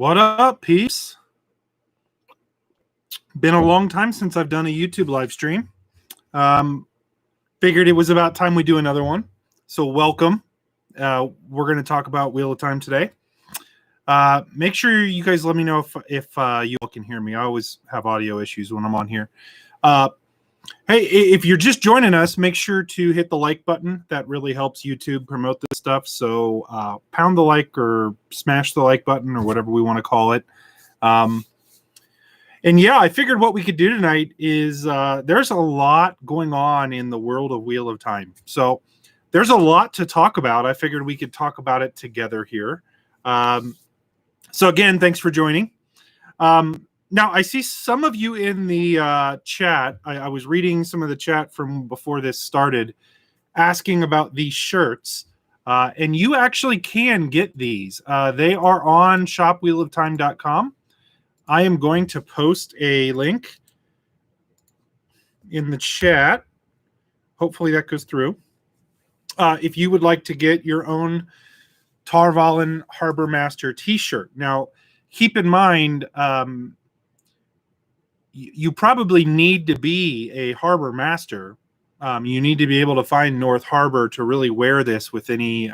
What up, peeps? Been a long time since I've done a YouTube live stream. Figured it was about time we do another one. So welcome. We're going to talk about Wheel of Time today. Make sure you guys let me know if you all can hear me. I always have audio issues when I'm on here. Hey, if you're just joining us, make sure to hit the like button. That really helps YouTube promote this stuff. So pound the like or smash the like button or whatever we want to call it. And yeah, I figured what we could do tonight is there's a lot going on in the world of Wheel of Time. So there's a lot to talk about. I figured we could talk about it together here. So again, thanks for joining. Now, I see some of you in the chat. I was reading some of the chat from before this started asking about these shirts. And you actually can get these. They are on shopwheeloftime.com. I am going to post a link in the chat. Hopefully that goes through. If you would like to get your own Tar Valon Harbor Master t-shirt. Now, keep in mind, you probably need to be a Harbor Master. You need to be able to find North Harbor to really wear this with any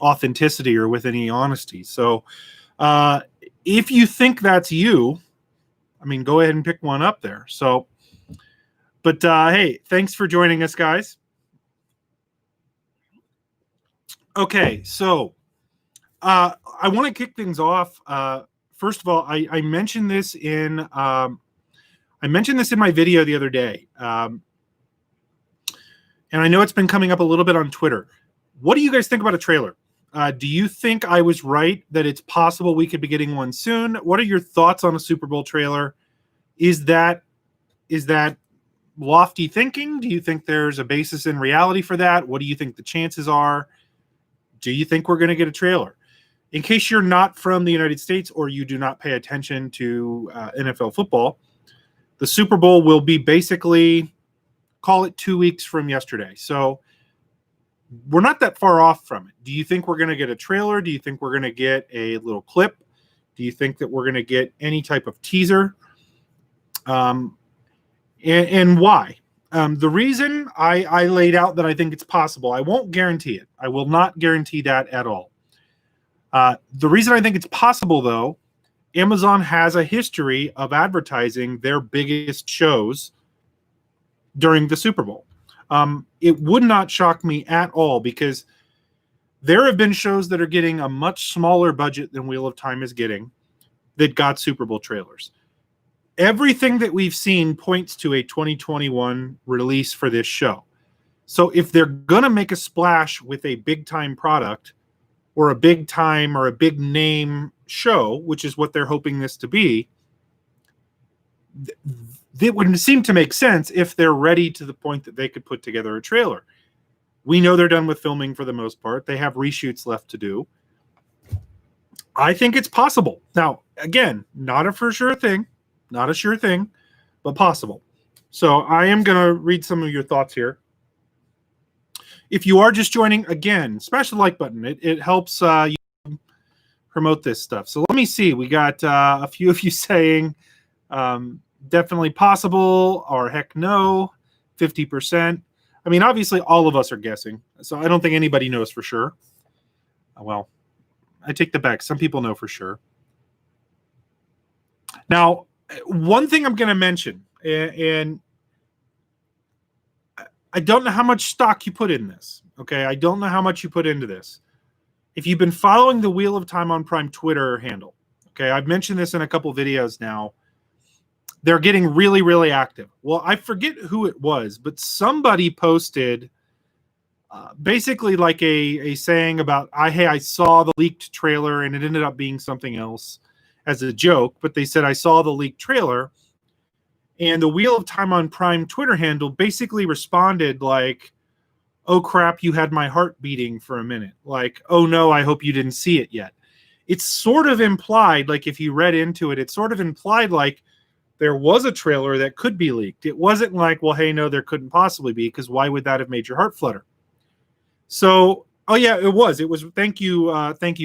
authenticity or with any honesty. So if you think that's you, I mean, go ahead and pick one up there. So, but hey, thanks for joining us, guys. Okay, so I want to kick things off. First of all, I mentioned this in my video the other day, and I know it's been coming up a little bit on Twitter. What do you guys think about a trailer? Do you think I was right that it's possible we could be getting one soon? What are your thoughts on a Super Bowl trailer? Is that lofty thinking? Do you think there's a basis in reality for that? What do you think the chances are? Do you think we're going to get a trailer? In case you're not from the United States or you do not pay attention to NFL football, the Super Bowl will be basically, call it 2 weeks from yesterday. So we're not that far off from it. Do you think we're going to get a trailer? Do you think we're going to get a little clip? Do you think that we're going to get any type of teaser? And why? The reason I laid out that I think it's possible, I won't guarantee it. I will not guarantee that at all. The reason I think it's possible, though, Amazon has a history of advertising their biggest shows during the Super Bowl. It would not shock me at all because there have been shows that are getting a much smaller budget than Wheel of Time is getting that got Super Bowl trailers. Everything that we've seen points to a 2021 release for this show. So if they're going to make a splash with a big-time product or a big-time or a big-name show, which is what they're hoping this to be, it would seem to make sense if they're ready to the point that they could put together a trailer. We know they're done with filming for the most part. They have reshoots left to do. I think it's possible. Now, again, not a for sure thing. Not a sure thing, but possible. So I am going to read some of your thoughts here. If you are just joining, again, smash the like button. It helps you promote this stuff. So let me see. We got a few of you saying definitely possible or heck no, 50%. I mean, obviously, all of us are guessing. So I don't think anybody knows for sure. Well, I take that back. Some people know for sure. Now, one thing I'm going to mention, and I don't know how much stock you put in this, okay? I don't know how much you put into this. If you've been following the Wheel of Time on Prime Twitter handle, okay, I've mentioned this in a couple videos now, they're getting really, really active. Well, I forget who it was, but somebody posted basically like a saying about, hey, I saw the leaked trailer and it ended up being something else as a joke, but they said, I saw the leaked trailer. And the Wheel of Time on Prime Twitter handle basically responded like, oh crap, you had my heart beating for a minute. Like, oh no, I hope you didn't see it yet. It's sort of implied, like if you read into it, it's sort of implied like there was a trailer that could be leaked. It wasn't like, well, hey, no, there couldn't possibly be, because why would that have made your heart flutter? So, oh yeah, it was. Thank you,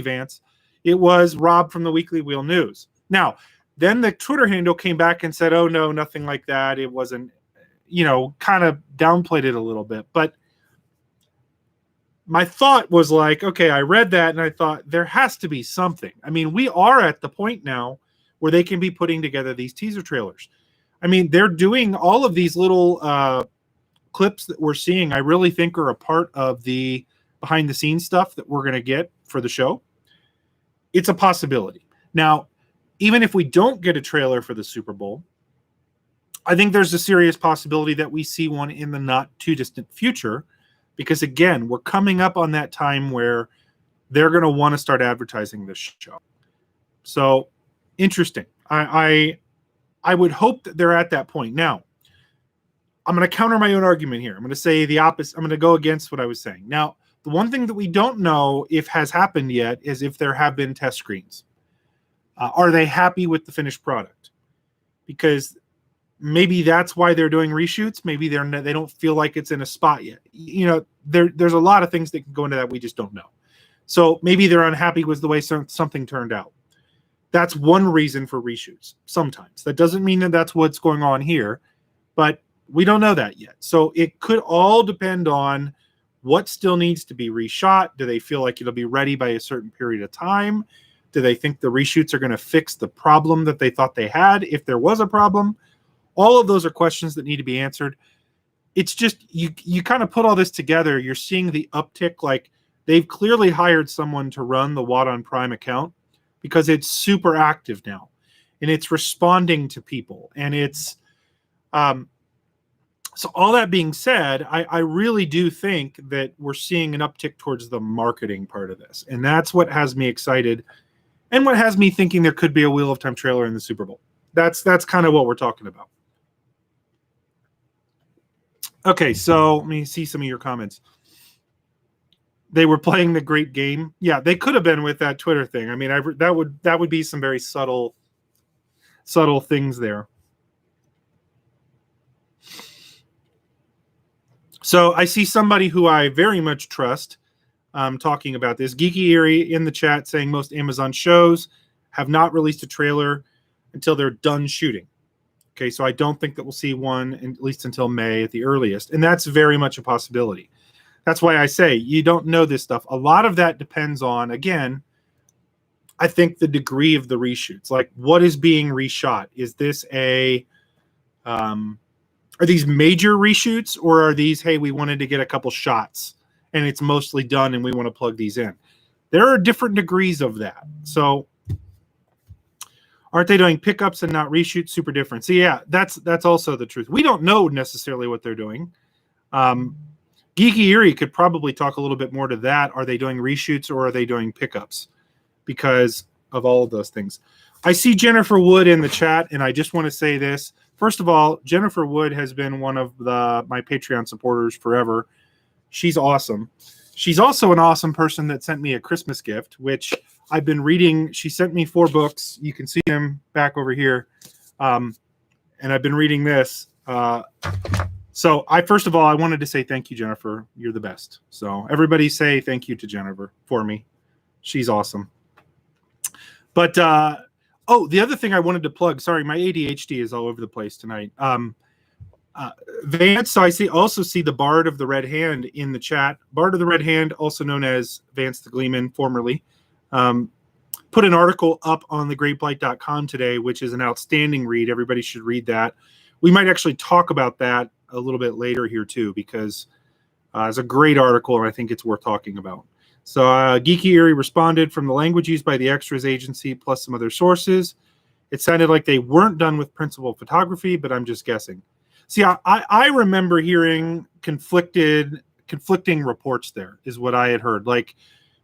Vance. It was Rob from the Weekly Wheel News. Now, then the Twitter handle came back and said, oh, no, nothing like that. It wasn't, kind of downplayed it a little bit. But my thought was like, okay, I read that and I thought there has to be something. I mean, we are at the point now where they can be putting together these teaser trailers. I mean, they're doing all of these little clips that we're seeing, I really think are a part of the behind the scenes stuff that we're going to get for the show. It's a possibility. Now, even if we don't get a trailer for the Super Bowl, I think there's a serious possibility that we see one in the not too distant future, because again, we're coming up on that time where they're going to want to start advertising this show. So interesting. I would hope that they're at that point. Now, I'm going to counter my own argument here. I'm going to say the opposite. I'm going to go against what I was saying. Now, the one thing that we don't know if has happened yet is if there have been test screens. Are they happy with the finished product? Because maybe that's why they're doing reshoots. Maybe they don't feel like it's in a spot yet. There's a lot of things that can go into that we just don't know. So maybe they're unhappy with the way something turned out. That's one reason for reshoots sometimes. That doesn't mean that that's what's going on here, but we don't know that yet. So it could all depend on what still needs to be reshot. Do they feel like it'll be ready by a certain period of time? Do they think the reshoots are going to fix the problem that they thought they had, if there was a problem? All of those are questions that need to be answered. It's just, you kind of put all this together, you're seeing the uptick. Like, they've clearly hired someone to run the WoT on Prime account because it's super active now. And it's responding to people. And it's... So all that being said, I really do think that we're seeing an uptick towards the marketing part of this. And that's what has me excited and what has me thinking there could be a Wheel of Time trailer in the Super Bowl. That's kind of what we're talking about. Okay, so let me see some of your comments. They were playing the great game. Yeah, they could have been with that Twitter thing. I mean, that would be some very subtle things there. So I see somebody who I very much trust talking about this. Geeky Eerie in the chat saying most Amazon shows have not released a trailer until they're done shooting. Okay, so I don't think that we'll see one at least until May at the earliest. And that's very much a possibility. That's why I say you don't know this stuff. A lot of that depends on, again, I think the degree of the reshoots. Like, what is being reshot? Is this are these major reshoots, or are these, hey, we wanted to get a couple shots and it's mostly done and we want to plug these in? There are different degrees of that. So aren't they doing pickups and not reshoots? Super different. So yeah, that's also the truth. We don't know necessarily what they're doing. Geeky Eerie could probably talk a little bit more to that. Are they doing reshoots or are they doing pickups? Because of all of those things. I see Jennifer Wood in the chat, and I just want to say this. First of all, Jennifer Wood has been one of my Patreon supporters forever. She's awesome. She's also an awesome person that sent me a Christmas gift, which I've been reading. She sent me 4 books. You can see them back over here. And I've been reading this. So first of all, I wanted to say thank you, Jennifer. You're the best. So everybody say thank you to Jennifer for me. She's awesome. But the other thing I wanted to plug, sorry, my ADHD is all over the place tonight. Vance, so I also see the Bard of the Red Hand in the chat. Bard of the Red Hand, also known as Vance the Gleeman, formerly, put an article up on thegreatblight.com today, which is an outstanding read. Everybody should read that. We might actually talk about that a little bit later here too, because it's a great article and I think it's worth talking about. So Geeky Eerie responded from the language used by the Extras Agency plus some other sources. It sounded like they weren't done with principal photography, but I'm just guessing. See, I remember hearing conflicting reports there is what I had heard. Like,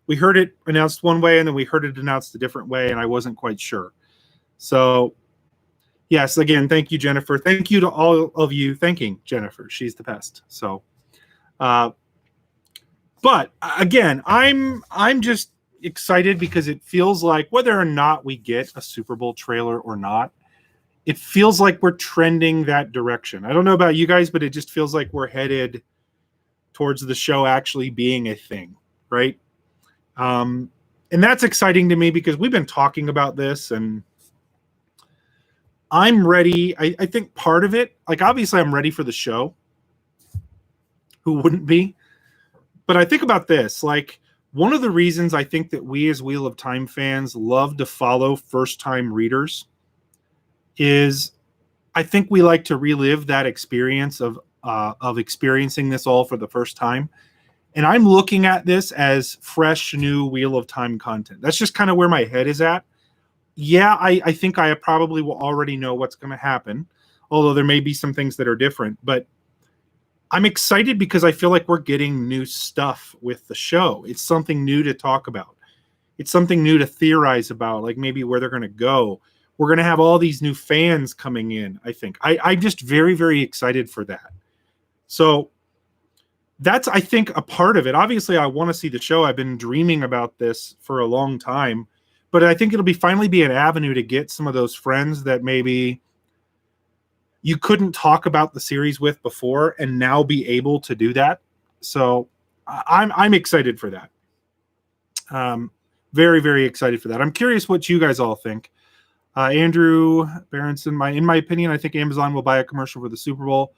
we heard it announced one way and then we heard it announced a different way, and I wasn't quite sure. So, yes, again, thank you, Jennifer. Thank you to all of you thanking Jennifer. She's the best. So, but again, I'm just excited because it feels like whether or not we get a Super Bowl trailer or not, it feels like we're trending that direction. I don't know about you guys, but it just feels like we're headed towards the show actually being a thing, right? And And that's exciting to me because we've been talking about this, and I'm ready. I think part of it, like obviously I'm ready for the show. Who wouldn't be? But I think about this, like one of the reasons I think that we as Wheel of Time fans love to follow first-time readers is I think we like to relive that experience of experiencing this all for the first time. And I'm looking at this as fresh, new Wheel of Time content. That's just kind of where my head is at. Yeah, I think I probably will already know what's going to happen, although there may be some things that are different. But I'm excited because I feel like we're getting new stuff with the show. It's something new to talk about. It's something new to theorize about, like maybe where they're going to go. We're going to have all these new fans coming in, I think. I'm just very, very excited for that. So that's, I think, a part of it. Obviously, I want to see the show. I've been dreaming about this for a long time. But I think it'll finally be an avenue to get some of those friends that maybe you couldn't talk about the series with before and now be able to do that. So I'm excited for that. Very, very excited for that. I'm curious what you guys all think. Andrew Berenson, in my opinion, I think Amazon will buy a commercial for the Super Bowl,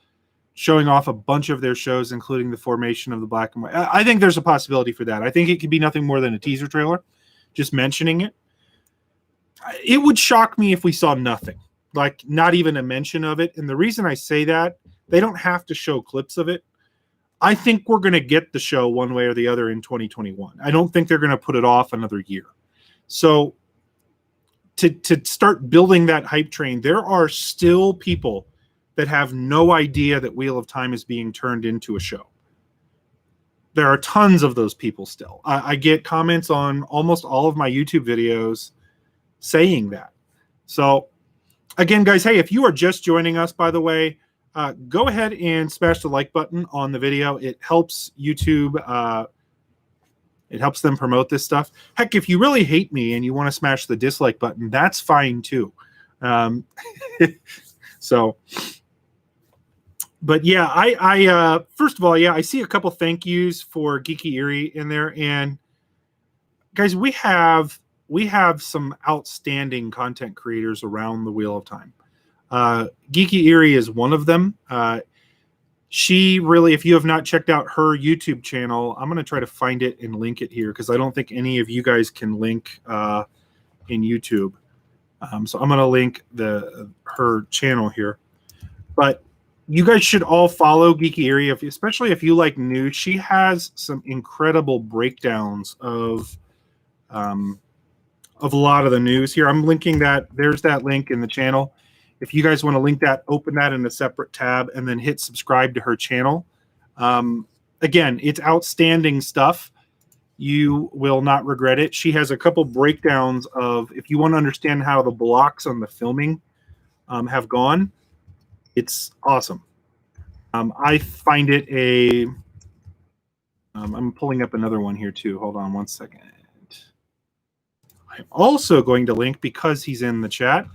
showing off a bunch of their shows, including the formation of the black and white. I think there's a possibility for that. I think it could be nothing more than a teaser trailer, just mentioning it. It would shock me if we saw nothing, like not even a mention of it. And the reason I say that, they don't have to show clips of it. I think we're going to get the show one way or the other in 2021. I don't think they're going to put it off another year. So to start building that hype train, there are still people that have no idea that Wheel of Time is being turned into a show. There are tons of those people still. I get comments on almost all of my YouTube videos saying that. So again, guys, hey, if you are just joining us, by the way, go ahead and smash the like button on the video. It helps YouTube. It helps them promote this stuff. Heck, if you really hate me and you want to smash the dislike button, that's fine too. So, but yeah, I first of all, yeah, I see a couple thank yous for Geeky Eerie in there. And guys, we have some outstanding content creators around the Wheel of Time. Geeky Eerie is one of them. She really, if you have not checked out her YouTube channel, I'm going to try to find it and link it here because I don't think any of you guys can link in YouTube. So I'm going to link her channel here. But you guys should all follow Geeky Eerie, especially if you like news. She has some incredible breakdowns of a lot of the news here. I'm linking that. There's that link in the channel. If you guys want to link that, open that in a separate tab and then hit subscribe to her channel. Again, it's outstanding stuff. You will not regret it. She has a couple breakdowns of, if you want to understand how the blocks on the filming have gone, it's awesome. I find it I'm pulling up another one here too. Hold on one second. I'm also going to link, because he's in the chat,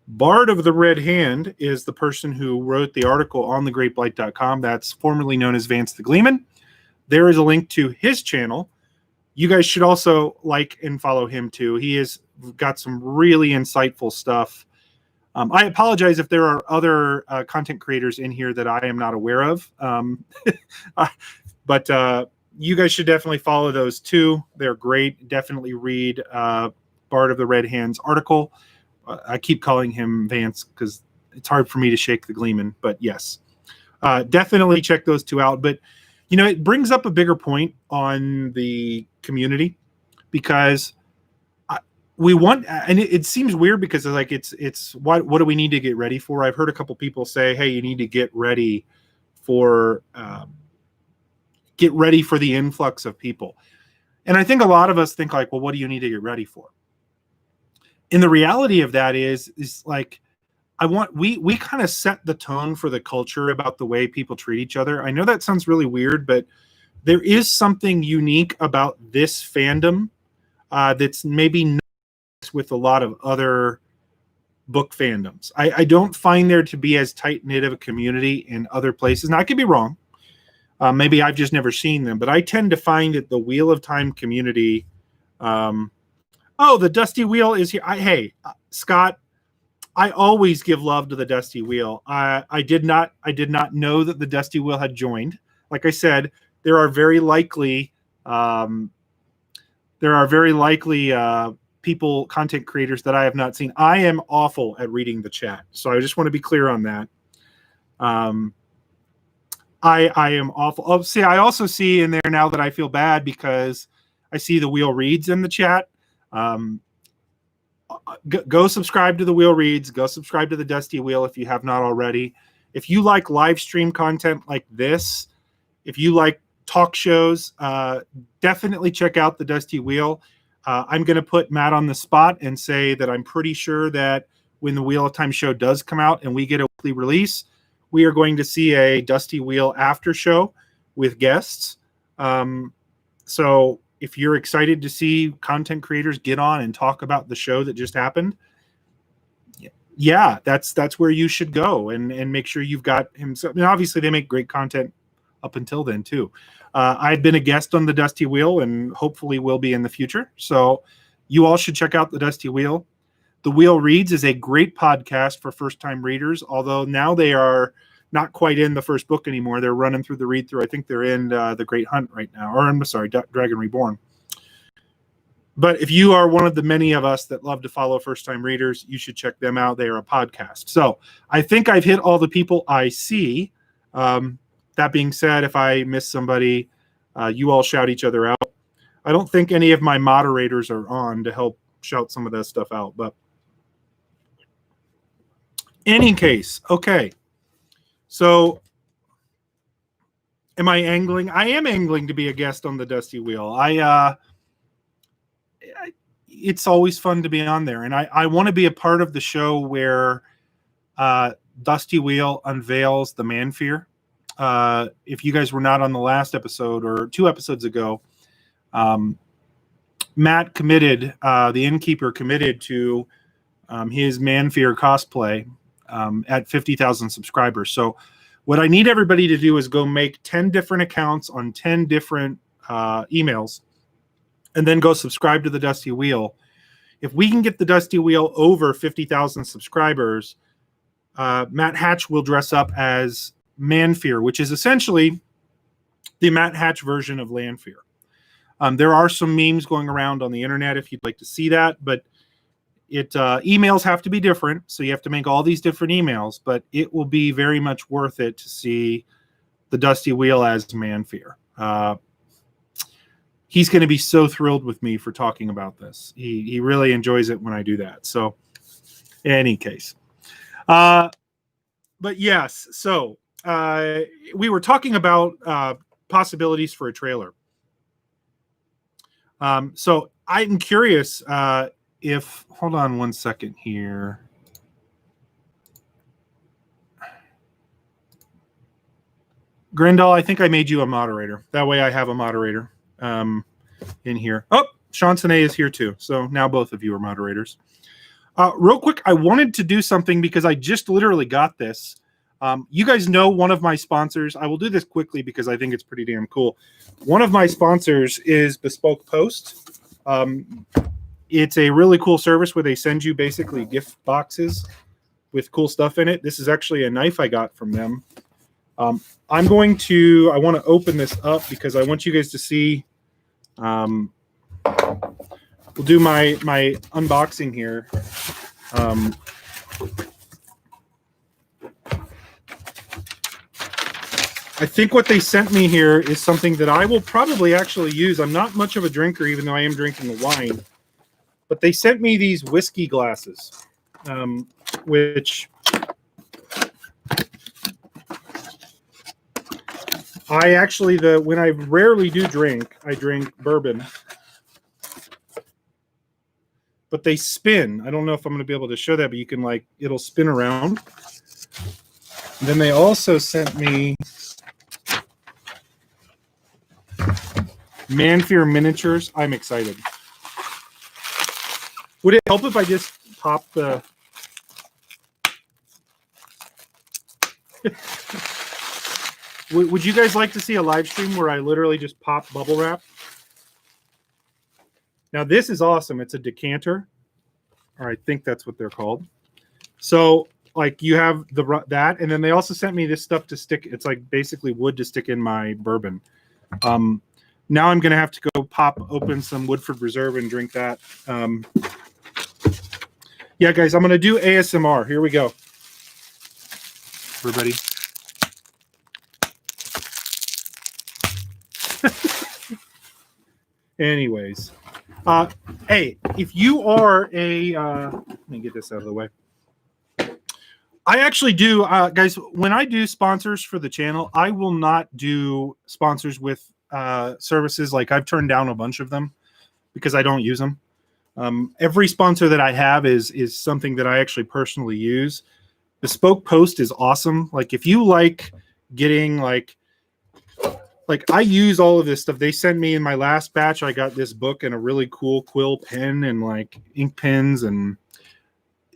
Bard of the Red Hand is the person who wrote the article on thegreatblight.com. That's formerly known as Vance the Gleeman. There is a link to his channel. You guys should also like and follow him too. He has got some really insightful stuff. I apologize if there are other content creators in here that I am not aware of. But you guys should definitely follow those too. They're great. Definitely read Bard of the Red Hand's article. I keep calling him Vance because it's hard for me to shake the Gleeman, but yes, definitely check those two out. But, you know, it brings up a bigger point on the community because we want, and it seems weird because like it's what do we need to get ready for? I've heard a couple people say, hey, you need to get ready for the influx of people. And I think a lot of us think like, well, what do you need to get ready for? And the reality of that is like, we kind of set the tone for the culture about the way people treat each other. I know that sounds really weird, but there is something unique about this fandom that's maybe not with a lot of other book fandoms. I don't find there to be as tight-knit of a community in other places. Now, I could be wrong. Maybe I've just never seen them, but I tend to find that the Wheel of Time community Oh, the Dusty Wheel is here. Scott, I always give love to the Dusty Wheel. I did not know that the Dusty Wheel had joined. Like I said, there are very likely um, people, content creators that I have not seen. I am awful at reading the chat, so I just want to be clear on that. I am awful. Oh, see, I also see in there now that I feel bad because I see the Wheel Reads in the chat. Go subscribe to the Wheel Reads. Go subscribe to the Dusty Wheel if you have not already. If you like live stream content like this, if you like talk shows, definitely check out the Dusty Wheel. I'm going to put Matt on the spot and say that I'm pretty sure that when the Wheel of Time show does come out and we get a weekly release, we are going to see a Dusty Wheel after show with guests. So if you're excited to see content creators get on and talk about the show that just happened, yeah, that's where you should go and make sure you've got him. I mean, obviously they make great content up until then too. I've been a guest on the Dusty Wheel and hopefully will be in the future. So you all should check out the Dusty Wheel. The Wheel Reads is a great podcast for first-time readers, although now they are not quite in the first book anymore. They're running through the read-through. I think they're in The Great Hunt right now, or I'm sorry, Dragon Reborn. But if you are one of the many of us that love to follow first-time readers, you should check them out. They are a podcast. So I think I've hit all the people I see. That being said, if I miss somebody, you all shout each other out. I don't think any of my moderators are on to help shout some of that stuff out, but any case, okay. So am I angling? I am angling to be a guest on the Dusty Wheel. It's always fun to be on there, and I want to be a part of the show where Dusty Wheel unveils the man fear. If you guys were not on the last episode or 2 episodes ago, Matt committed, the innkeeper committed to his man fear cosplay at 50,000 subscribers. So what I need everybody to do is go make 10 different accounts on 10 different emails and then go subscribe to the Dusty Wheel. If we can get the Dusty Wheel over 50,000 subscribers, Matt Hatch will dress up as Manfear, which is essentially the Matt Hatch version of Lanfear. There are some memes going around on the internet if you'd like to see that, but emails have to be different, so you have to make all these different emails, but it will be very much worth it to see the Dusty Wheel as Manfear. He's going to be so thrilled with me for talking about this. He really enjoys it when I do that. So, in any case. But yes, so we were talking about possibilities for a trailer. So I'm curious if, hold on one second here. Grendel, I think I made you a moderator. That way I have a moderator in here. Oh, Chansonnet is here too. So now both of you are moderators. Real quick, I wanted to do something because I just literally got this. You guys know one of my sponsors. I will do this quickly because I think it's pretty damn cool. One of my sponsors is Bespoke Post. It's a really cool service where they send you basically gift boxes with cool stuff in it. This is actually a knife I got from them. I want to open this up because I want you guys to see. We'll do my unboxing here. I think what they sent me here is something that I will probably actually use. I'm not much of a drinker, even though I am drinking the wine. But they sent me these whiskey glasses, which I actually, when I rarely do drink, I drink bourbon. But they spin. I don't know if I'm going to be able to show that, but you can, it'll spin around. And then they also sent me Manfear miniatures. I'm excited. Would it help if I just pop the... Would you guys like to see a live stream where I literally just pop bubble wrap? Now this is awesome. It's a decanter, or I think that's what they're called. So like you have that, and then they also sent me this stuff to stick. It's like basically wood to stick in my bourbon. Now I'm gonna have to go pop open some Woodford Reserve and drink that. Yeah, guys, I'm gonna do ASMR. Here we go, everybody. Anyways, hey, if you are a, let me get this out of the way. I actually do, guys, when I do sponsors for the channel, I will not do sponsors with services. Like I've turned down a bunch of them because I don't use them. Every sponsor that I have is something that I actually personally use. Bespoke Post is awesome. Like if you like getting like I use all of this stuff. They sent me in my last batch, I got this book and a really cool quill pen and like ink pens, and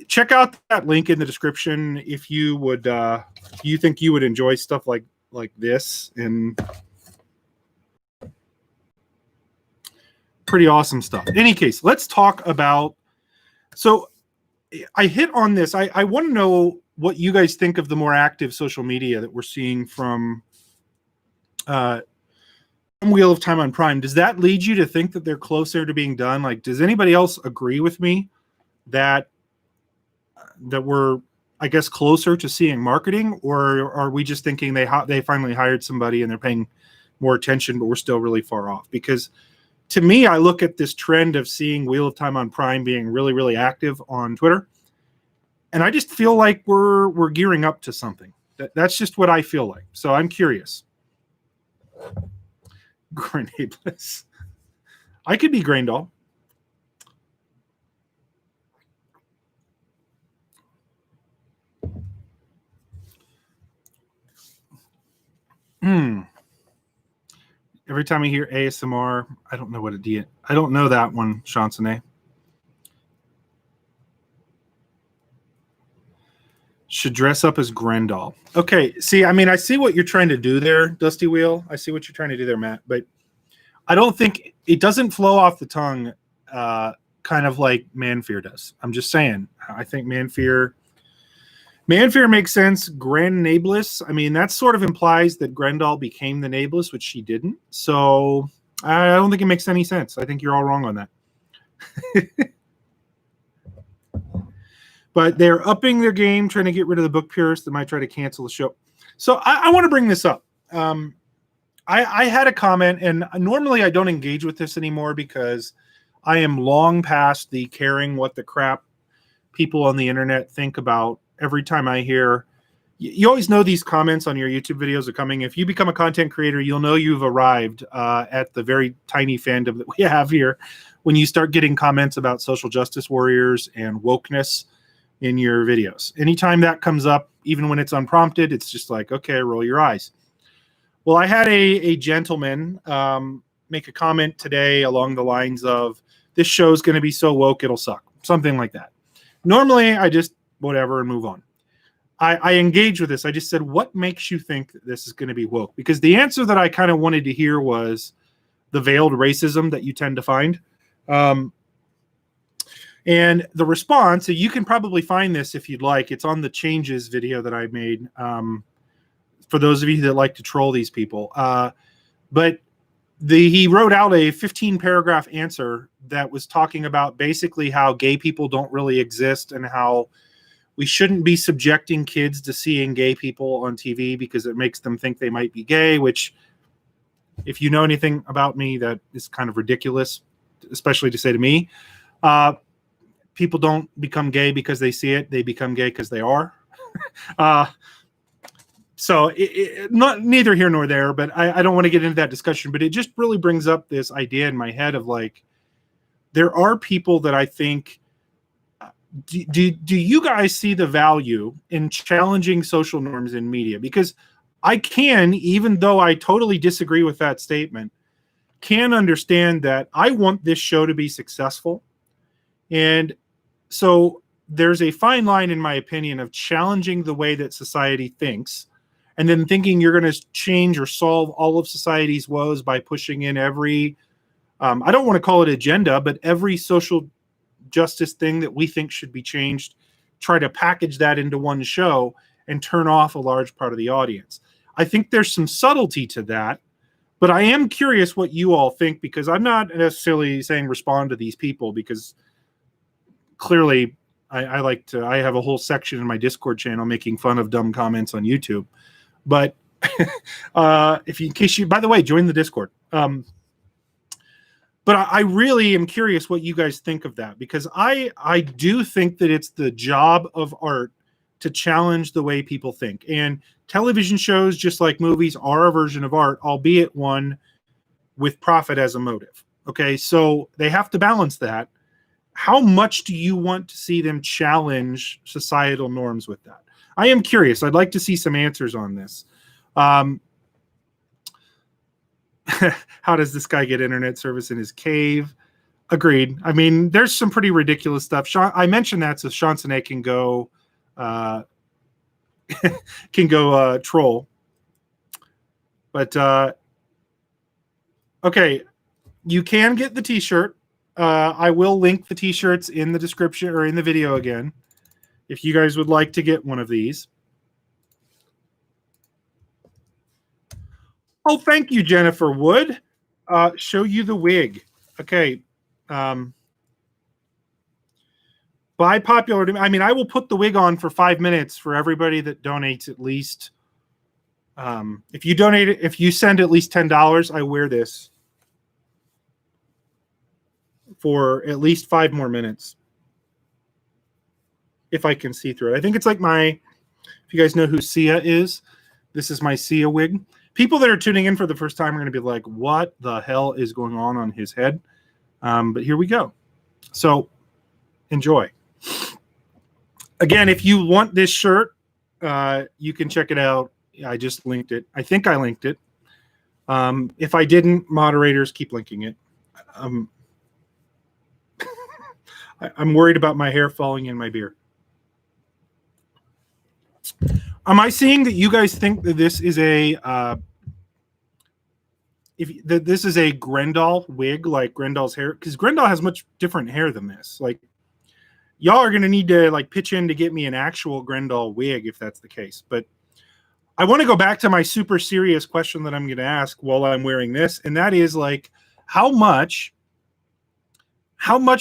check out that link in the description if you would you think you would enjoy stuff like this, and pretty awesome stuff. In any case, let's talk about, so I hit on this. I want to know what you guys think of the more active social media that we're seeing from Wheel of Time on Prime. Does that lead you to think that they're closer to being done? Like, does anybody else agree with me that we're, I guess, closer to seeing marketing, or are we just thinking they finally hired somebody and they're paying more attention, but we're still really far off? Because to me, I look at this trend of seeing Wheel of Time on Prime being really, really active on Twitter, and I just feel like we're gearing up to something. That's just what I feel like. So I'm curious. Nae'Blis. I could be Graindall. Every time I hear ASMR, I don't know what it is. I don't know that one, Chansonnet. Should dress up as Grendel. Okay, see, I mean, I see what you're trying to do there, Dusty Wheel. I see what you're trying to do there, Matt. But I don't think it doesn't flow off the tongue, kind of like Manfear does. I'm just saying. I think Manfear makes sense. Grand Nae'Blis, I mean, that sort of implies that Grendel became the Nae'Blis, which she didn't. So I don't think it makes any sense. I think you're all wrong on that. But they're upping their game, trying to get rid of the book purists that might try to cancel the show. So I want to bring this up. I had a comment, and normally I don't engage with this anymore because I am long past the caring what the crap people on the internet think about. Every time I hear, you always know these comments on your YouTube videos are coming. If you become a content creator, you'll know you've arrived at the very tiny fandom that we have here when you start getting comments about social justice warriors and wokeness in your videos. Anytime that comes up, even when it's unprompted, it's just like, okay, roll your eyes. Well, I had a gentleman make a comment today along the lines of, this show's going to be so woke, it'll suck. Something like that. Normally, I just whatever and move on. I engage with this. I just said, what makes you think that this is going to be woke? Because the answer that I kind of wanted to hear was the veiled racism that you tend to find. And the response, so you can probably find this if you'd like. It's on the changes video that I made for those of you that like to troll these people. But he wrote out a 15-paragraph answer that was talking about basically how gay people don't really exist and how we shouldn't be subjecting kids to seeing gay people on TV because it makes them think they might be gay, which, if you know anything about me, that is kind of ridiculous, especially to say to me. People don't become gay because they see it. They become gay because they are. So not neither here nor there, but I don't want to get into that discussion. But it just really brings up this idea in my head of like, there are people that I think, do you guys see the value in challenging social norms in media? Because I can, even though I totally disagree with that statement, can understand that I want this show to be successful. And so there's a fine line, in my opinion, of challenging the way that society thinks and then thinking you're going to change or solve all of society's woes by pushing in every I don't want to call it agenda, but every social justice thing that we think should be changed, try to package that into one show and turn off a large part of the audience. I think there's some subtlety to that, but I am curious what you all think, because I'm not necessarily saying respond to these people, because clearly I have a whole section in my Discord channel making fun of dumb comments on YouTube. But by the way, join the Discord. But I really am curious what you guys think of that, because I do think that it's the job of art to challenge the way people think. And television shows, just like movies, are a version of art, albeit one with profit as a motive. Okay, so they have to balance that. How much do you want to see them challenge societal norms with that? I am curious. I'd like to see some answers on this. How does this guy get internet service in his cave? Agreed. I mean, there's some pretty ridiculous stuff. I mentioned that so Sean Sinek can go troll. But okay, you can get the t-shirt. I will link the t-shirts in the description or in the video again, if you guys would like to get one of these. Oh, thank you, Jennifer Wood. Show you the wig. Okay. By popular demand, I mean, I will put the wig on for 5 minutes for everybody that donates at least. If you send at least $10, I wear this for at least 5 more minutes, if I can see through it. I think it's like if you guys know who Sia is, this is my Sia wig. People that are tuning in for the first time are going to be like, what the hell is going on his head? But here we go. So enjoy. Again, if you want this shirt, you can check it out. I just linked it. I think I linked it. If I didn't, moderators keep linking it. I'm worried about my hair falling in my beer. Am I seeing that you guys think that this is this is a Grendel wig, like Grendel's hair? Because Grendel has much different hair than this. Like, y'all are going to need to pitch in to get me an actual Grendel wig if that's the case. But I want to go back to my super serious question that I'm going to ask while I'm wearing this, and that is how much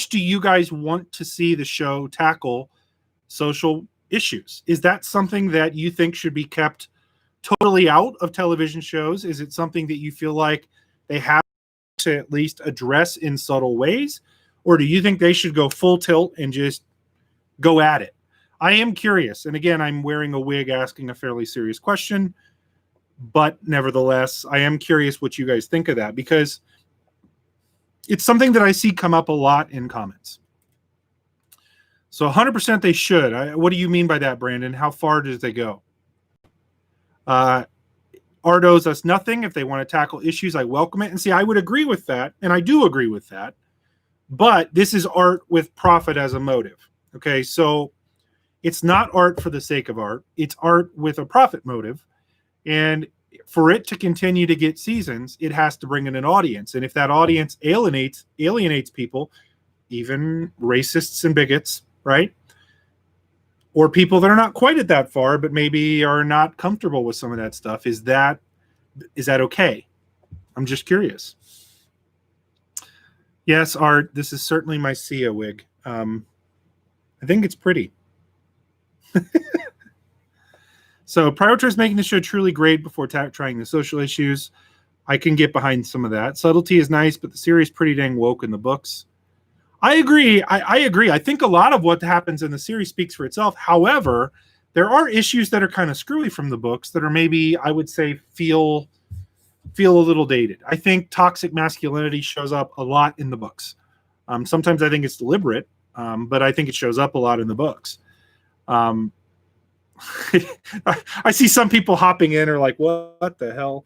do you guys want to see the show tackle social issues? Is that something that you think should be kept totally out of television shows? Is it something that you feel like they have to at least address in subtle ways? Or do you think they should go full tilt and just go at it? I am curious. And again, I'm wearing a wig asking a fairly serious question, but nevertheless, I am curious what you guys think of that, because it's something that I see come up a lot in comments. So 100% they should. What do you mean by that, Brandon? How far does they go? Art owes us nothing. If they want to tackle issues, I welcome it. And see, I would agree with that, and I do agree with that. But this is art with profit as a motive. Okay, so it's not art for the sake of art. It's art with a profit motive. And for it to continue to get seasons, it has to bring in an audience. And if that audience alienates people, even racists and bigots, right? Or people that are not quite at that far, but maybe are not comfortable with some of that stuff. Is that okay? I'm just curious. Yes, Art, this is certainly my Sia wig. I think it's pretty. So prioritize making the show truly great before trying the social issues. I can get behind some of that. Subtlety is nice, but the series is pretty dang woke in the books. I agree. I agree. I think a lot of what happens in the series speaks for itself. However, there are issues that are kind of screwy from the books that are maybe, I would say, feel a little dated. I think toxic masculinity shows up a lot in the books. Sometimes I think it's deliberate, but I think it shows up a lot in the books. I see some people hopping in are like, what the hell?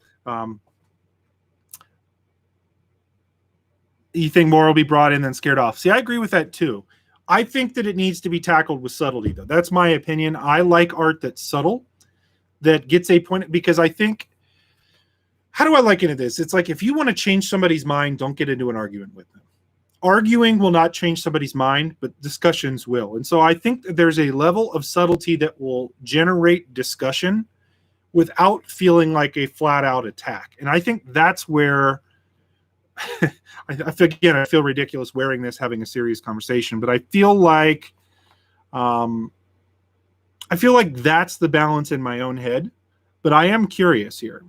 You think more will be brought in than scared off. See, I agree with that too. I think that it needs to be tackled with subtlety, though. That's my opinion. I like art that's subtle, that gets a point, because I think how do I liken it this? It's like if you want to change somebody's mind, don't get into an argument with them. Arguing will not change somebody's mind, but discussions will. And so I think that there's a level of subtlety that will generate discussion without feeling like a flat out attack. And I think that's where I feel ridiculous wearing this, having a serious conversation, but I feel like that's the balance in my own head. But I am curious here.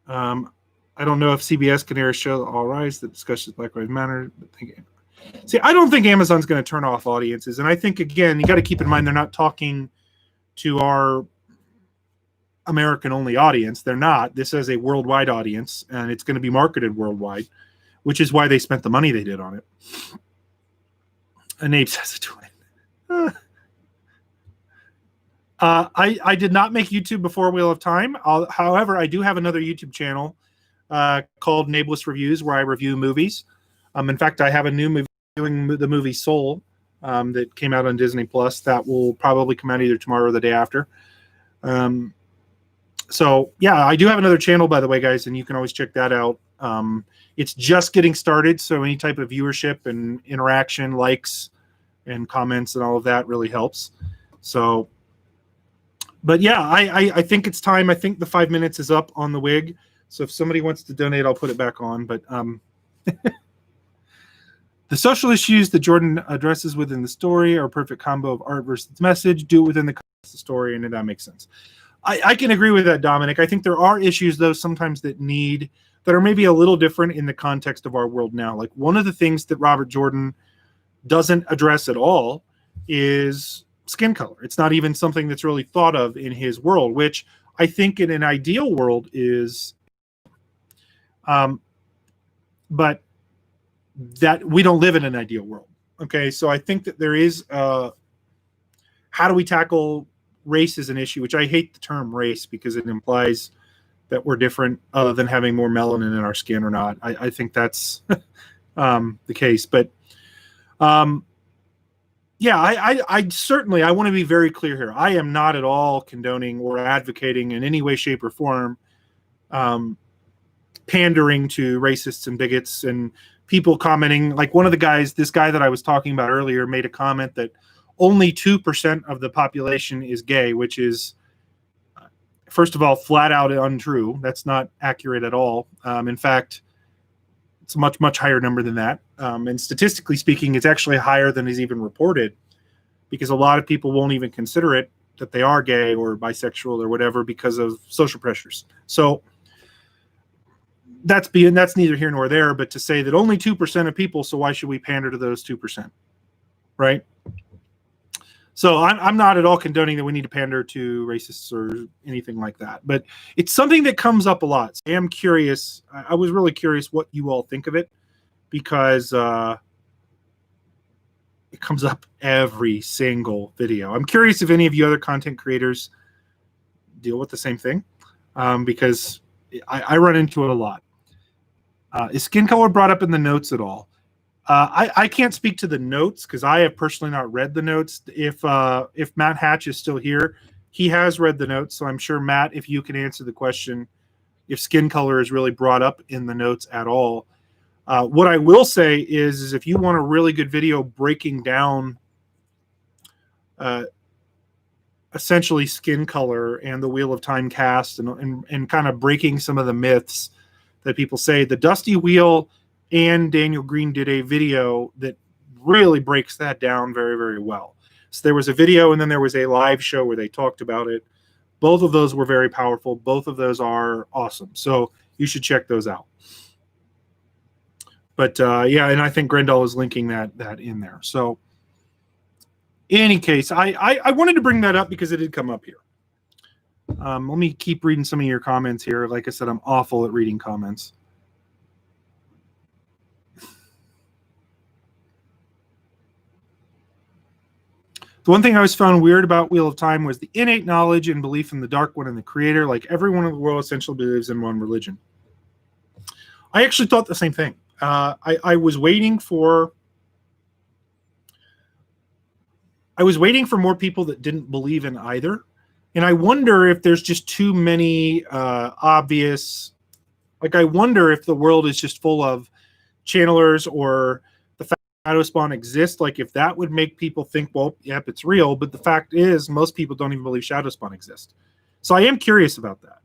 I don't know if CBS can air a show All Rise that discusses Black Lives Matter. See, I don't think Amazon's going to turn off audiences. And I think, again, you got to keep in mind they're not talking to our American-only audience. They're not. This is a worldwide audience, and it's going to be marketed worldwide, which is why they spent the money they did on it. And Abe says a twin. I did not make YouTube before Wheel of Time. However, I do have another YouTube channel called Nae'Blis Reviews, where I review movies. In fact, I have a new movie doing the movie Soul that came out on Disney Plus. That will probably come out either tomorrow or the day after. So yeah, I do have another channel, by the way, guys, and you can always check that out. It's just getting started, so any type of viewership and interaction, likes and comments and all of that really helps. So, but yeah, I think it's time. I think the 5 minutes is up on the wig. So if somebody wants to donate, I'll put it back on. But the social issues that Jordan addresses within the story are a perfect combo of art versus message. Do it within the context of the story, and that makes sense. I can agree with that, Dominic. I think there are issues, though, sometimes that are maybe a little different in the context of our world now. Like one of the things that Robert Jordan doesn't address at all is skin color. It's not even something that's really thought of in his world, which I think in an ideal world is but that we don't live in an ideal world. Okay, so I think that there is how do we tackle race as an issue, which I hate the term race because it implies that we're different other than having more melanin in our skin or not. I think that's the case. But yeah, I certainly, I want to be very clear here. I am not at all condoning or advocating in any way, shape, or form pandering to racists and bigots and people commenting. Like one of the guys, this guy that I was talking about earlier, made a comment that only 2% of the population is gay, which is, first of all, flat out untrue. That's not accurate at all. In fact, it's a much, much higher number than that. And statistically speaking, it's actually higher than is even reported because a lot of people won't even consider it that they are gay or bisexual or whatever because of social pressures. So that's neither here nor there, but to say that only 2% of people, so why should we pander to those 2%? Right? So I'm not at all condoning that we need to pander to racists or anything like that, but it's something that comes up a lot. So I am curious. I was really curious what you all think of it because it comes up every single video. I'm curious if any of you other content creators deal with the same thing because I run into it a lot. Is skin color brought up in the notes at all? I can't speak to the notes because I have personally not read the notes. If Matt Hatch is still here, he has read the notes. So I'm sure, Matt, if you can answer the question, if skin color is really brought up in the notes at all. What I will say is if you want a really good video breaking down essentially skin color and the Wheel of Time cast and kind of breaking some of the myths that people say, the Dusty Wheel and Daniel Green did a video that really breaks that down very, very well. So there was a video and then there was a live show where they talked about it. Both of those were very powerful. Both of those are awesome. So you should check those out. But yeah, and I think Grendel is linking that in there. So in any case, I wanted to bring that up because it did come up here. Let me keep reading some of your comments here. Like I said, I'm awful at reading comments. The one thing I always found weird about Wheel of Time was the innate knowledge and belief in the Dark One and the Creator. Like everyone in the world essentially believes in one religion. I actually thought the same thing. I was waiting for more people that didn't believe in either. And I wonder if there's just too many obvious. Like, I wonder if the world is just full of channelers, or the fact shadow spawn exists. Like, if that would make people think, well, yep, it's real. But the fact is, most people don't even believe shadow spawn exists. So I am curious about that.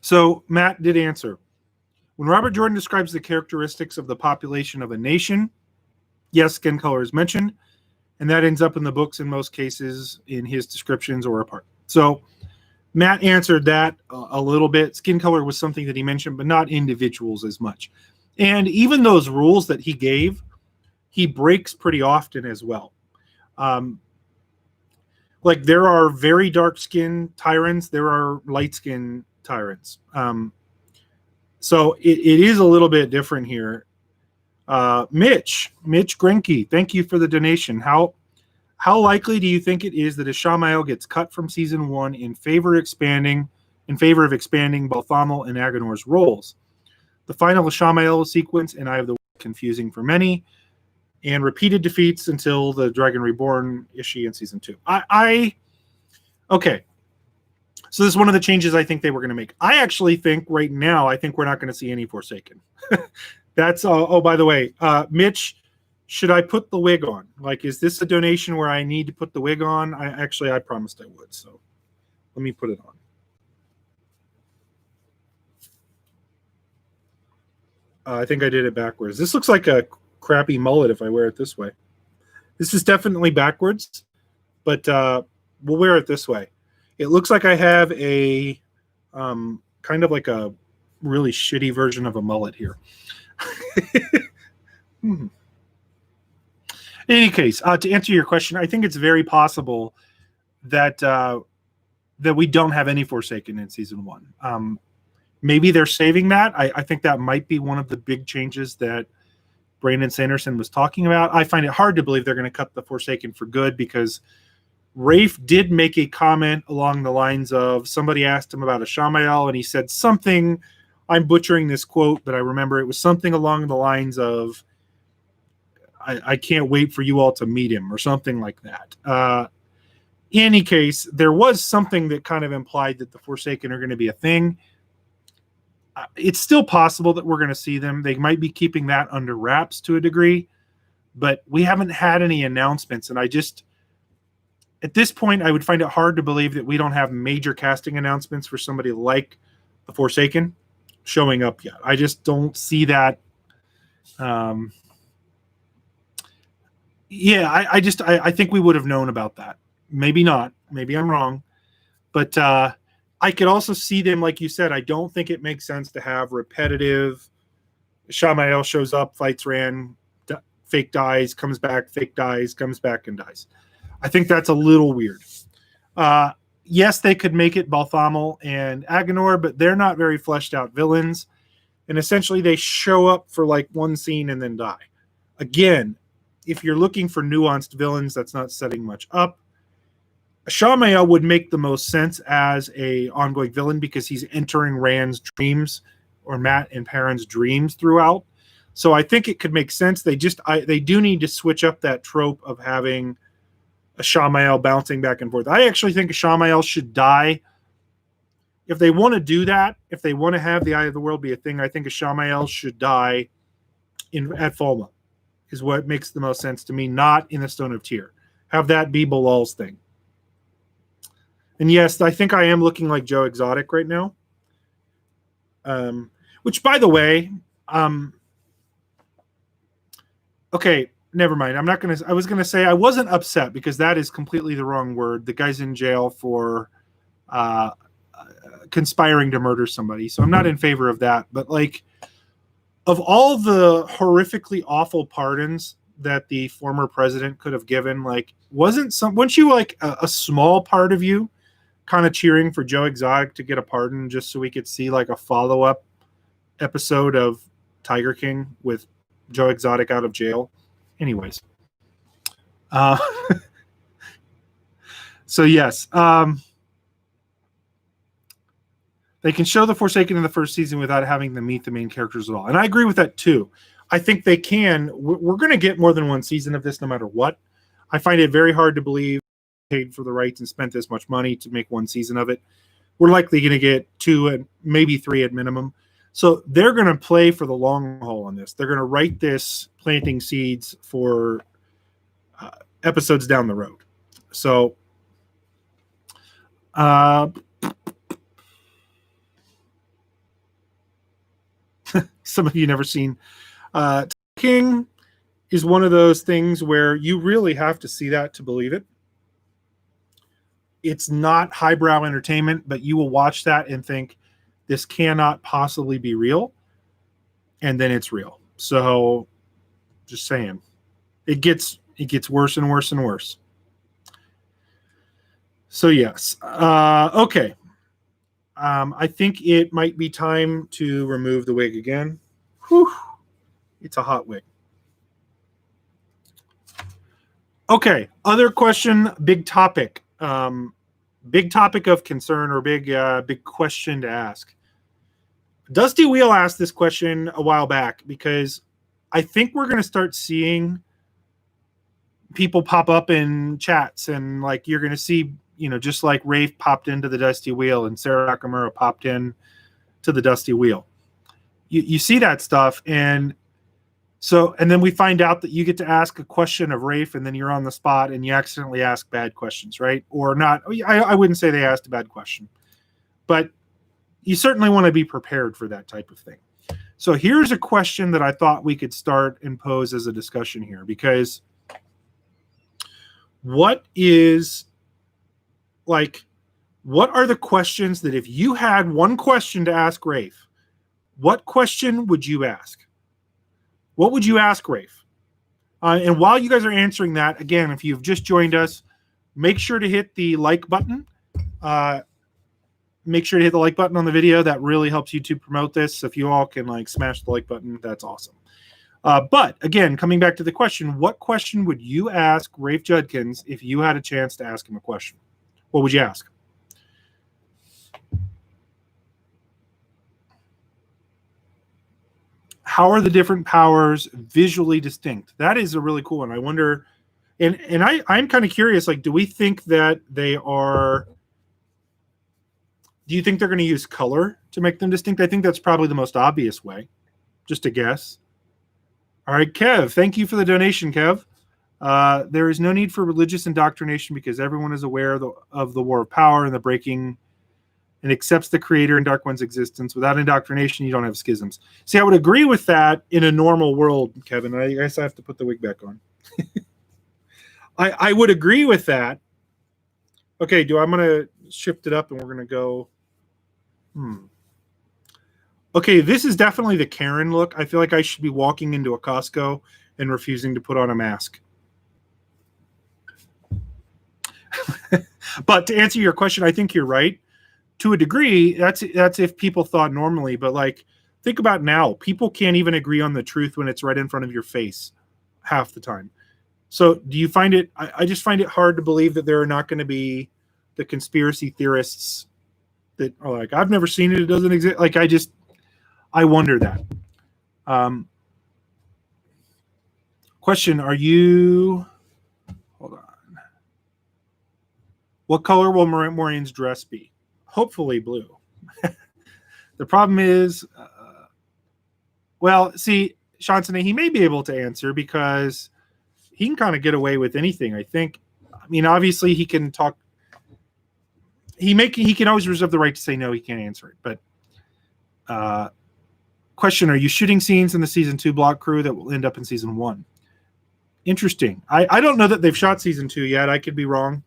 So Matt did answer. When Robert Jordan describes the characteristics of the population of a nation, yes, skin color is mentioned, and that ends up in the books in most cases in his descriptions or a part. So Matt answered that a little bit. Skin color was something that he mentioned, but not individuals as much. And even those rules that he gave, he breaks pretty often as well. Like, there are very dark skin tyrants, there are light skin tyrants. So it is a little bit different here. Mitch Grinke, thank you for the donation. How likely do you think it is that Ishamael gets cut from season 1 in favor of expanding Balthamel and Agonor's roles? The final Ishamael sequence and Eye of the World confusing for many, and repeated defeats until the Dragon Reborn issue in season 2. Okay. So this is one of the changes I think they were going to make. I actually think right now, I think we're not going to see any Forsaken. That's by the way, Mitch, should I put the wig on? Like, is this a donation where I need to put the wig on? I promised I would. So let me put it on. I think I did it backwards. This looks like a crappy mullet if I wear it this way. This is definitely backwards, but we'll wear it this way. It looks like I have a kind of like a really shitty version of a mullet here. In any case, to answer your question, I think it's very possible that that we don't have any Forsaken in season 1. Maybe they're saving that. I think that might be one of the big changes that Brandon Sanderson was talking about. I find it hard to believe they're going to cut the Forsaken for good, because Rafe did make a comment along the lines of, somebody asked him about Ishamael, and he said something, I'm butchering this quote, but I remember it was something along the lines of, I can't wait for you all to meet him, or something like that. In any case, there was something that kind of implied that the Forsaken are going to be a thing. It's still possible that we're going to see them. They might be keeping that under wraps to a degree, but we haven't had any announcements, and at this point, I would find it hard to believe that we don't have major casting announcements for somebody like the Forsaken showing up yet. I just don't see that. I think we would have known about that. Maybe not. Maybe I'm wrong. But I could also see them, like you said, I don't think it makes sense to have repetitive. Ishamael shows up, fights Ran, fake dies, comes back, fake dies, comes back and dies. I think that's a little weird. Yes, they could make it Balthamel and Agonor, but they're not very fleshed out villains. And essentially they show up for like one scene and then die. Again, if you're looking for nuanced villains, that's not setting much up. Ishamael would make the most sense as a ongoing villain, because he's entering Rand's dreams, or Matt and Perrin's dreams throughout. So I think it could make sense. They do need to switch up that trope of having Ishamael bouncing back and forth. I actually think Ishamael should die. If they want to do that, if they want to have the Eye of the World be a thing, I think Ishamael should die at Falma, is what makes the most sense to me, not in the Stone of Tyr. Have that be Bilal's thing. And yes, I think I am looking like Joe Exotic right now. Which, by the way, okay, never mind. I was gonna say I wasn't upset, because that is completely the wrong word. The guy's in jail for conspiring to murder somebody, so I'm not in favor of that. But like, of all the horrifically awful pardons that the former president could have given, like, weren't you like a small part of you kind of cheering for Joe Exotic to get a pardon, just so we could see like a follow-up episode of Tiger King with Joe Exotic out of jail? Anyways, so yes, they can show the Forsaken in the first season without having them meet the main characters at all, and I agree with that too. I think they can. We're going to get more than one season of this no matter what. I find it very hard to believe paid for the rights and spent this much money to make one season of it. We're likely going to get 2 and maybe 3 at minimum. So they're going to play for the long haul on this. They're going to write this planting seeds for episodes down the road. So some of you never seen King is one of those things where you really have to see that to believe it. It's not highbrow entertainment, but you will watch that and think this cannot possibly be real, and then it's real. So just saying, it gets worse and worse and worse. So yes, okay. I think it might be time to remove the wig again. Whew. It's a hot wig. Okay, other question, big topic. Big topic of concern or big question to ask. Dusty Wheel asked this question a while back because I think we're going to start seeing people pop up in chats, and like you're going to see, just like Rafe popped into the Dusty Wheel and Sarah Nakamura popped in to the Dusty Wheel. You see that stuff, and then we find out that you get to ask a question of Rafe, and then you're on the spot and you accidentally ask bad questions, right? Or not. I wouldn't say they asked a bad question, but you certainly want to be prepared for that type of thing. So here's a question that I thought we could start and pose as a discussion here, because what are the questions that if you had one question to ask Rafe, what question would you ask? What would you ask Rafe? And while you guys are answering that, again, if you've just joined us, make sure to hit the like button. Make sure to hit the like button on the video. That really helps YouTube promote this. So if you all can smash the like button, that's awesome. But again, coming back to the question, what question would you ask Rafe Judkins if you had a chance to ask him a question? What would you ask? How are the different powers visually distinct? That is a really cool one. I wonder, and I'm kind of curious, do we think that they are, do you think they're going to use color to make them distinct? I think that's probably the most obvious way. Just a guess. All right, Kev, thank you for the donation, Kev. There is no need for religious indoctrination because everyone is aware of the war of power and the breaking and accepts the creator and Dark One's existence. Without indoctrination, you don't have schisms. See, I would agree with that in a normal world, Kevin. I guess I have to put the wig back on. I would agree with that. Okay, I'm going to shift it up and we're going to go. Okay, this is definitely the Karen look. I feel like I should be walking into a Costco and refusing to put on a mask. But to answer your question, I think you're right. To a degree, that's if people thought normally. But think about now. People can't even agree on the truth when it's right in front of your face half the time. So do you find it, I just find it hard to believe that there are not going to be the conspiracy theorists that are like, I've never seen it. It doesn't exist. I wonder that. Question, hold on. What color will Maureen's dress be? Hopefully blue. The problem is, see, Shanson, he may be able to answer because he can kind of get away with anything, I think. I mean, obviously he can talk. He can always reserve the right to say no, he can't answer it. But question, are you shooting scenes in the season 2 block crew that will end up in season 1? Interesting. I don't know that they've shot season 2 yet. I could be wrong.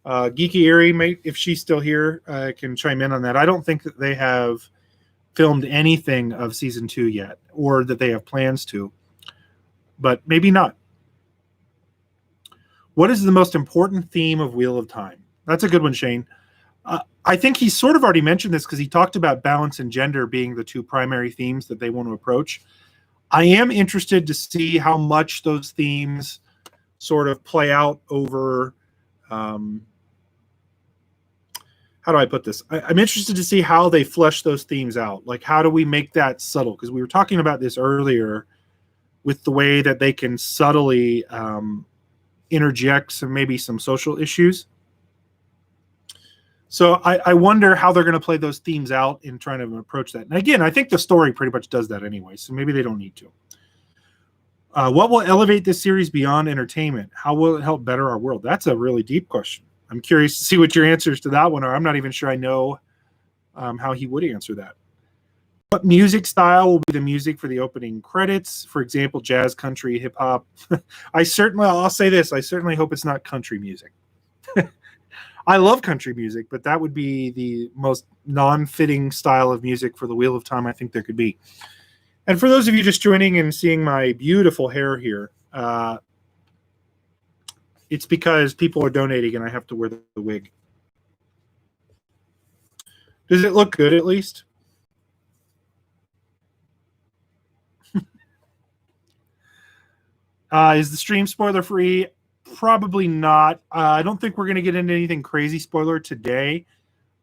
Geeky Erie, if she's still here, can chime in on that. I don't think that they have filmed anything of season 2 yet, or that they have plans to, but maybe not. What is the most important theme of Wheel of Time? That's a good one, Shane. I think he sort of already mentioned this because he talked about balance and gender being the 2 primary themes that they want to approach. I am interested to see how much those themes sort of play out over, how do I put this? I'm interested to see how they flesh those themes out. How do we make that subtle? Because we were talking about this earlier. with the way that they can subtly interject maybe some social issues. So I wonder how they're going to play those themes out in trying to approach that. And again, I think the story pretty much does that anyway, so maybe they don't need to. What will elevate this series beyond entertainment? How will it help better our world? That's a really deep question. I'm curious to see what your answers to that one are. I'm not even sure I know how he would answer that. What music style will be the music for the opening credits? For example, jazz, country, hip hop. I'll say this. I certainly hope it's not country music. I love country music, but that would be the most non-fitting style of music for the Wheel of Time I think there could be. And for those of you just joining and seeing my beautiful hair here, it's because people are donating and I have to wear the wig. Does it look good at least? Is the stream spoiler free? Probably not. I don't think we're going to get into anything crazy spoiler today,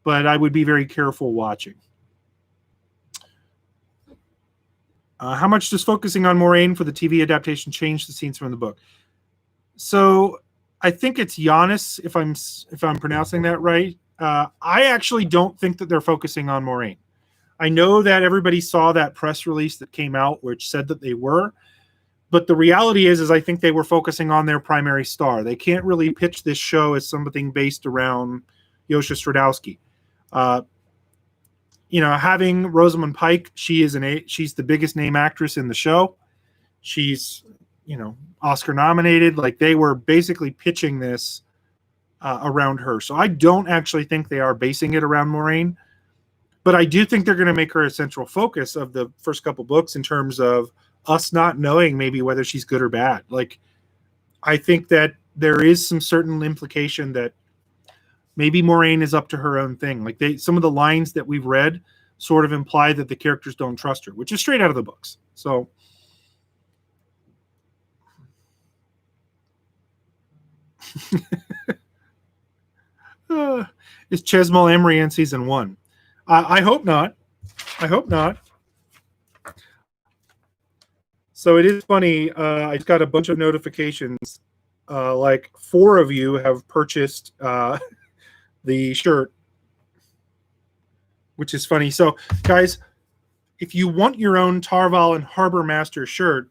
but I would be very careful watching. How much does focusing on Moraine for the TV adaptation change the scenes from the book? So I think it's Giannis, if I'm pronouncing that right. I actually don't think that they're focusing on Moraine. I know that everybody saw that press release that came out which said that they were, but the reality is I think they were focusing on their primary star. They can't really pitch this show as something based around Yosha Stradowski. Having Rosamund Pike, she's the biggest name actress in the show. She's, Oscar nominated. Like, they were basically pitching this around her. So I don't actually think they are basing it around Moraine, but I do think they're going to make her a central focus of the first couple books in terms of us not knowing maybe whether she's good or bad. Like, I think that there is some certain implication that maybe Moraine is up to her own thing. Like, some of the lines that we've read sort of imply that the characters don't trust her, which is straight out of the books. So is Chesmal Emery in season 1? I hope not. I hope not. So it is funny. I got a bunch of notifications. Like 4 of you have purchased the shirt, which is funny. So, guys, if you want your own Tarval and Harbor Master shirt,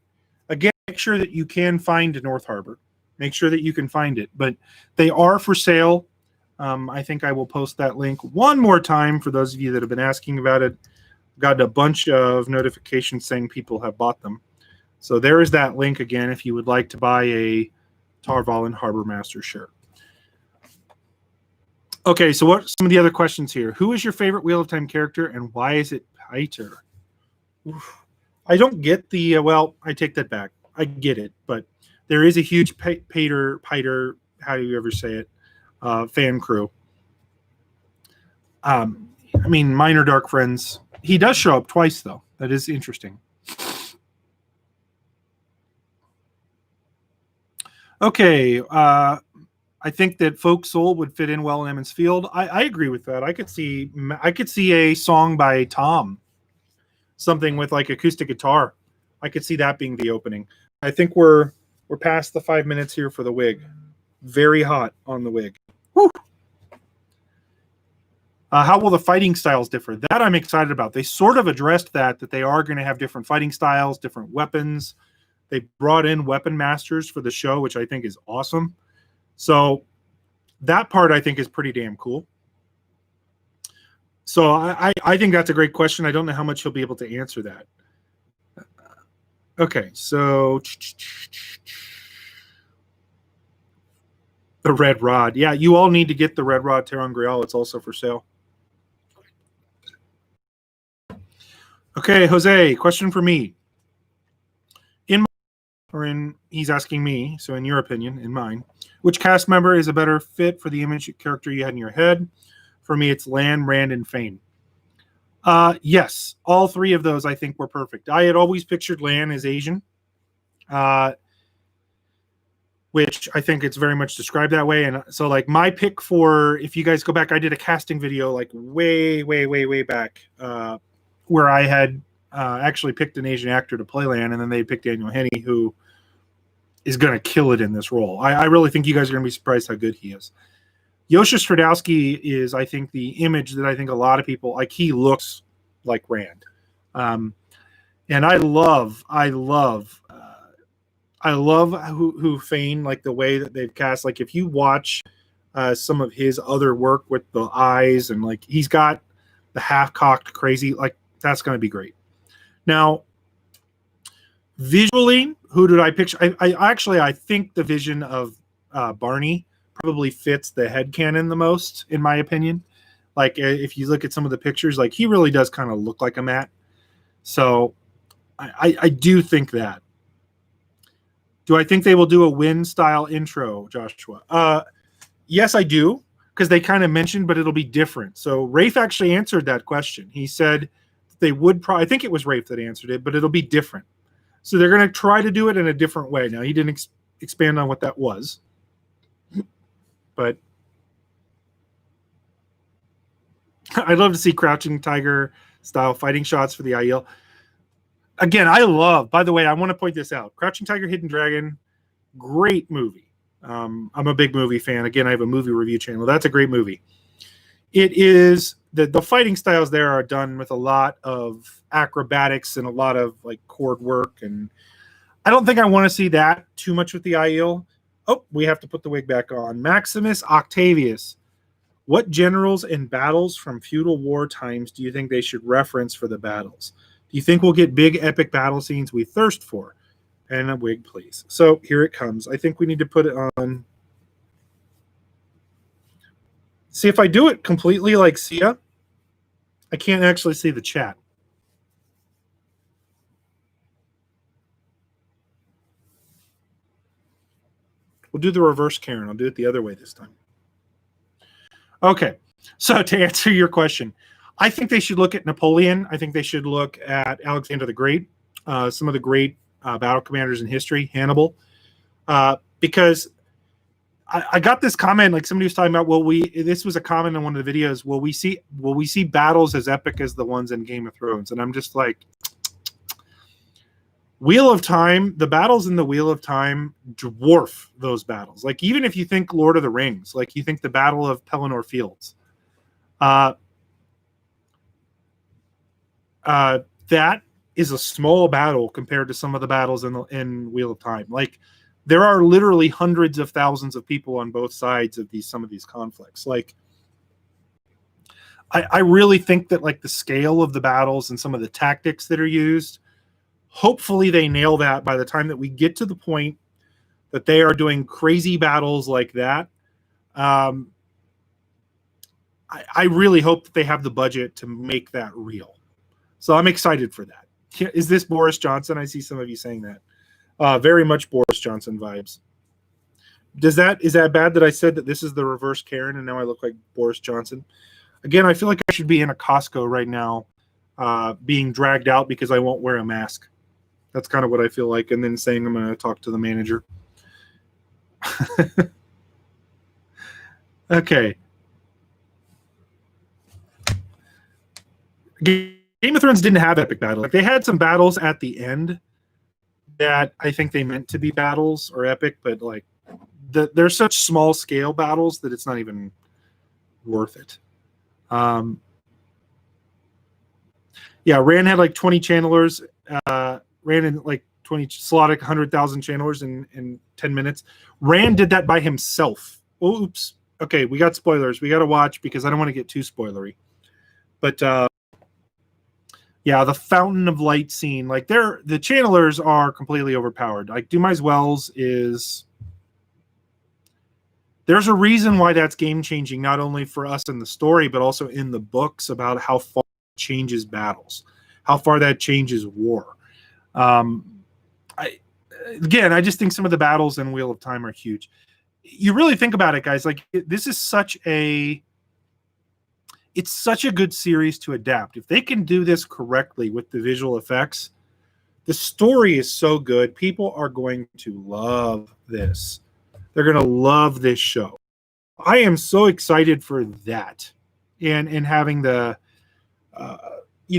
again, make sure that you can find North Harbor. Make sure that you can find it. But they are for sale. I think I will post that link one more time for those of you that have been asking about it. Got a bunch of notifications saying people have bought them. So there is that link again if you would like to buy a Tarval and Harbor Master shirt. Okay, so what are some of the other questions here? Who is your favorite Wheel of Time character and why is it Piter? Oof. I don't get the, well, I take that back. I get it, but there is a huge Piter, how do you ever say it, fan crew. I mean, Minor Dark Friends. He does show up twice, though. That is interesting. Okay, I think that Folk Soul would fit in well in Emmons Field. I agree with that. I could see a song by Tom, something with like acoustic guitar. I could see that being the opening. I think we're past the 5 minutes here for the wig. Very hot on the wig. Woo! How will the fighting styles differ? That I'm excited about. They sort of addressed that they are going to have different fighting styles, different weapons. They brought in weapon masters for the show, which I think is awesome. So that part I think is pretty damn cool. So I think that's a great question. I don't know how much he'll be able to answer that. Okay, so the red rod. Yeah, you all need to get the red rod Terran-Grial. It's also for sale. Okay, Jose, question for me. He's asking me, so in your opinion, in mine, which cast member is a better fit for the image character you had in your head? For me, it's Lan, Rand, and Fane. Yes, all 3 of those I think were perfect. I had always pictured Lan as Asian, which I think it's very much described that way. And so, like, my pick for, if you guys go back, I did a casting video like way back, where I had actually picked an Asian actor to play Lan, and then they picked Daniel Henney, who is going to kill it in this role. I really think you guys are going to be surprised how good he is. Yosha Stradowski is, I think, the image that I think a lot of people like. He looks like Rand, and I love who Fane, like the way that they've cast. Like if you watch some of his other work with the eyes and like he's got the half-cocked crazy, like that's going to be great. Now, visually, who did I picture? I think the vision of Barney probably fits the headcanon the most, in my opinion. Like if you look at some of the pictures, like he really does kind of look like a Matt. So I do think that. Do I think they will do a Win style intro, Joshua? Yes, I do, because they kind of mentioned, but it'll be different. So Rafe actually answered that question. He said they would I think it was Rafe that answered it, but it'll be different. So they're going to try to do it in a different way. Now, he didn't expand on what that was, but I'd love to see Crouching Tiger style fighting shots for the Aiel. Again, by the way, I want to point this out. Crouching Tiger, Hidden Dragon, great movie. I'm a big movie fan. Again, I have a movie review channel. That's a great movie. It is, the fighting styles there are done with a lot of acrobatics and a lot of like cord work. And I don't think I want to see that too much with the Aiel. Oh, we have to put the wig back on. Maximus Octavius. What generals and battles from feudal war times do you think they should reference for the battles? Do you think we'll get big epic battle scenes we thirst for? And a wig, please. So here it comes. I think we need to put it on. See, if I do it completely like Sia, I can't actually see the chat. We'll do the reverse Karen. I'll do it the other way this time. Okay. So to answer your question, I think they should look at Napoleon. I think they should look at Alexander the Great, some of the great battle commanders in history, Hannibal, because I got this comment, like somebody was talking about, this was a comment in one of the videos, will we see battles as epic as the ones in Game of Thrones? And I'm just like, Wheel of Time, the battles in the Wheel of Time dwarf those battles. Like even if you think Lord of the Rings, like you think the Battle of Pelennor Fields, that is a small battle compared to some of the battles in Wheel of Time. Like there are literally hundreds of thousands of people on both sides of some of these conflicts. Like I really think that like the scale of the battles and some of the tactics that are used, hopefully they nail that by the time that we get to the point that they are doing crazy battles like that. I really hope that they have the budget to make that real. So I'm excited for that. Is this Boris Johnson? I see some of you saying that. Very much Boris Johnson vibes. Is that bad that I said that this is the reverse Karen and now I look like Boris Johnson? Again, I feel like I should be in a Costco right now, being dragged out because I won't wear a mask. That's kind of what I feel like. And then saying I'm going to talk to the manager. Okay. Game of Thrones didn't have epic battles. Like they had some battles at the end that I think they meant to be battles or epic, but like they're such small scale battles that it's not even worth it. Yeah, Rand had like 20 channelers. Rand in like 20 slotted 100,000 channelers in 10 minutes. Rand did that by himself. Oops. Okay, we got spoilers. We got to watch because I don't want to get too spoilery. But yeah, the Fountain of Light scene, like the channelers are completely overpowered. Like Dumai's Wells is, there's a reason why that's game changing, not only for us in the story, but also in the books about how far it changes battles, how far that changes war. I just think some of the battles in Wheel of Time are huge. You really think about it, guys. Like this is such a good series to adapt. If they can do this correctly with the visual effects, the story is so good. People are going to love this. They're going to love this show. I am so excited for that, and having the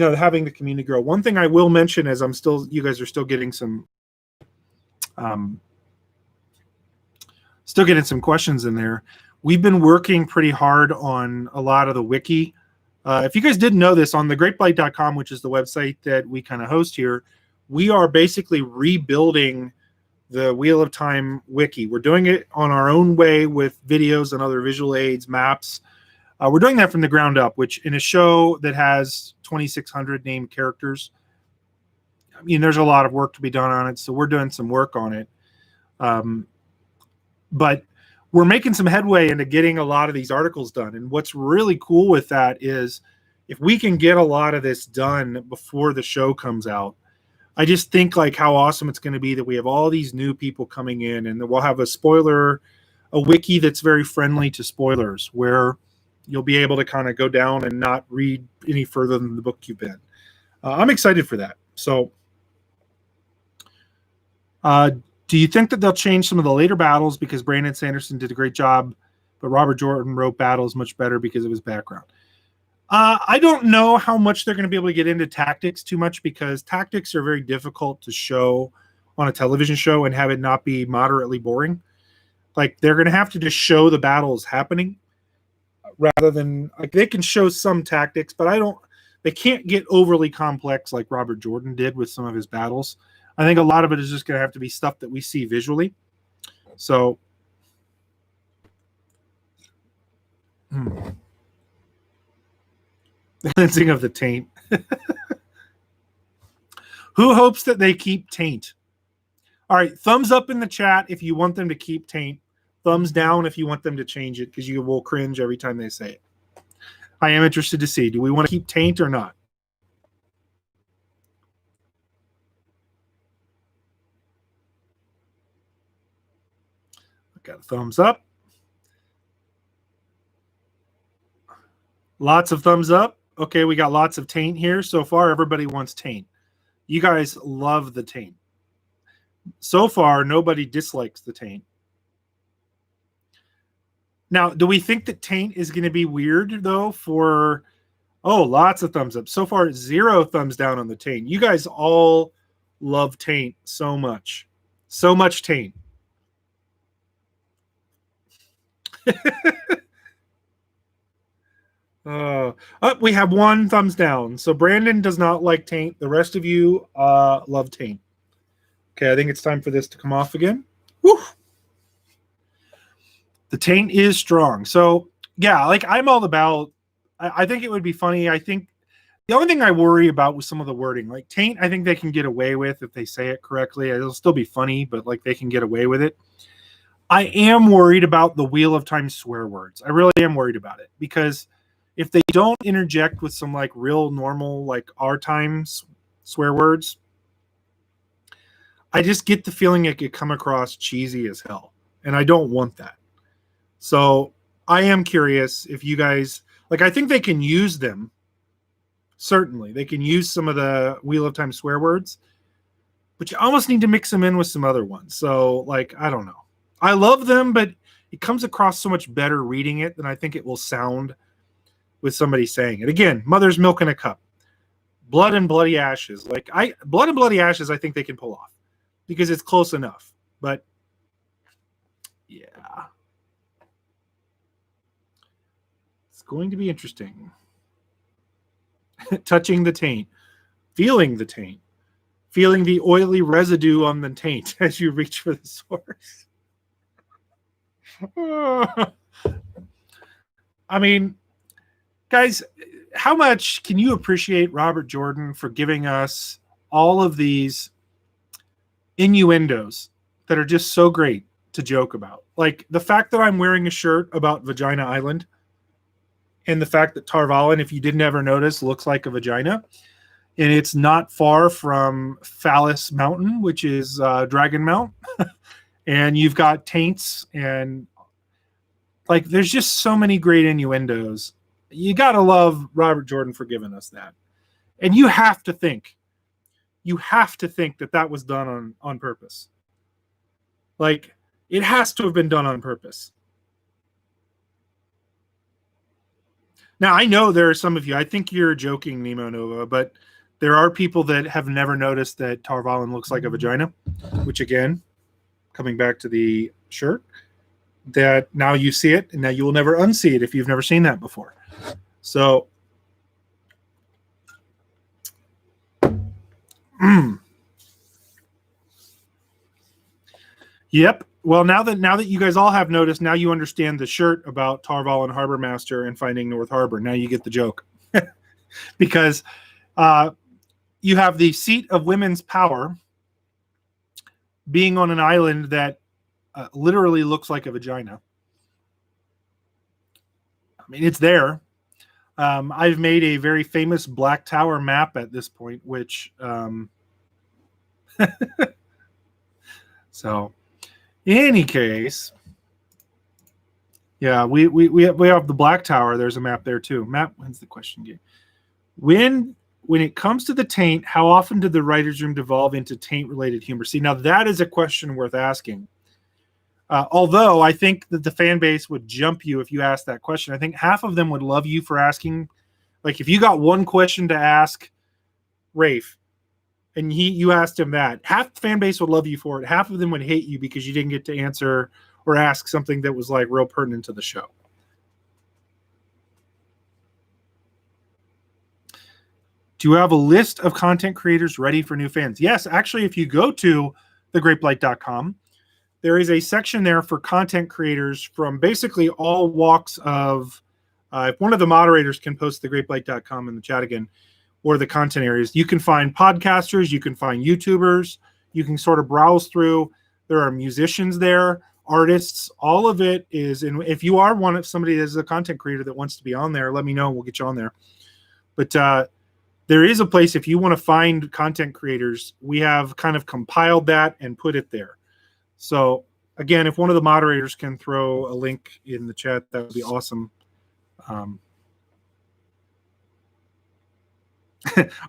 having the community grow. One thing I will mention as you guys are still getting some questions in there. We've been working pretty hard on a lot of the wiki. If you guys didn't know this, on thegreatblight.com, which is the website that we kind of host here, we are basically rebuilding the Wheel of Time wiki. We're doing it on our own way with videos and other visual aids, maps. We're doing that from the ground up, which in a show that has 2,600 named characters, I mean, there's a lot of work to be done on it. So we're doing some work on it. But we're making some headway into getting a lot of these articles done. And what's really cool with that is if we can get a lot of this done before the show comes out, I just think like how awesome it's going to be that we have all these new people coming in, and we'll have a wiki that's very friendly to spoilers, where you'll be able to kind of go down and not read any further than the book you've been. I'm excited for that. So do you think that they'll change some of the later battles because Brandon Sanderson did a great job, but Robert Jordan wrote battles much better because of his background? I don't know how much they're going to be able to get into tactics too much, because tactics are very difficult to show on a television show and have it not be moderately boring. Like, they're going to have to just show the battles happening rather than, like, they can show some tactics, but they can't get overly complex like Robert Jordan did with some of his battles. I think a lot of it is just going to have to be stuff that we see visually. So, the cleansing of the taint. Who hopes that they keep taint? All right, thumbs up in the chat if you want them to keep taint. Thumbs down if you want them to change it, because you will cringe every time they say it. I am interested to see, do we want to keep taint or not? Got a thumbs up. Lots of thumbs up. Okay, we got lots of taint here. So far, everybody wants taint. You guys love the taint. So far, nobody dislikes the taint. Now, do we think that taint is going to be weird, though, for... Oh, lots of thumbs up. So far, 0 thumbs down on the taint. You guys all love taint so much. So much taint. We have 1 thumbs down. So Brandon does not like taint. The rest of you love taint. Okay, I think it's time for this to come off again. Woo! The taint is strong. So yeah, like, I'm all about, I think it would be funny. I think the only thing I worry about with some of the wording, like taint, I think they can get away with if they say it correctly. It'll still be funny, but like, they can get away with it. I am worried about the Wheel of Time swear words. I really am worried about it, because if they don't interject with some like real normal, like our times swear words, I just get the feeling it could come across cheesy as hell. And I don't want that. So I am curious if you guys, like, I think they can use them. Certainly. They can use some of the Wheel of Time swear words, but you almost need to mix them in with some other ones. So, like, I don't know. I love them, but it comes across so much better reading it than I think it will sound with somebody saying it. Again, mother's milk in a cup. Blood and bloody ashes. Like, blood and bloody ashes, I think they can pull off because it's close enough. But yeah. It's going to be interesting. Touching the taint. Feeling the taint. Feeling the oily residue on the taint as you reach for the source. I mean, guys, how much can you appreciate Robert Jordan for giving us all of these innuendos that are just so great to joke about? Like the fact that I'm wearing a shirt about Vagina Island, and the fact that Tarvalin, if you didn't ever notice, looks like a vagina. And it's not far from Phallus Mountain, which is Dragon Mount. And you've got taints, and like there's just so many great innuendos. You got to love Robert Jordan for giving us that. And you have to think that that was done on purpose. Like, it has to have been done on purpose. Now, I know there are some of you, I think you're joking, Nemo Nova, but there are people that have never noticed that Tarvalin looks like a vagina, which again, coming back to the shirt, that now you see it, and now you will never unsee it if you've never seen that before. So, yep. Well, now that you guys all have noticed, now you understand the shirt about Tarvalin Harbor Master and finding North Harbor. Now you get the joke. Because you have the seat of women's power being on an island that literally looks like a vagina. I mean, it's there. I've made a very famous Black Tower map at this point, which so in any case, yeah, we have the Black Tower. There's a map there too. Map, when's the question game? When it comes to the taint, how often did the writer's room devolve into taint-related humor? See, now that is a question worth asking. Although I think that the fan base would jump you if you asked that question. I think half of them would love you for asking. Like if you got one question to ask Rafe, and you asked him that, half the fan base would love you for it. Half of them would hate you because you didn't get to answer or ask something that was like real pertinent to the show. Do you have a list of content creators ready for new fans? Yes, actually, if you go to thegreatblight.com, there is a section there for content creators from basically all walks of, if one of the moderators can post thegreatblight.com in the chat again, or the content areas, you can find podcasters, you can find YouTubers, you can sort of browse through. There are musicians there, artists, all of it is, and if you are somebody that is a content creator that wants to be on there, let me know, we'll get you on there. But there is a place, if you want to find content creators, we have kind of compiled that and put it there. So again, if one of the moderators can throw a link in the chat, that would be awesome.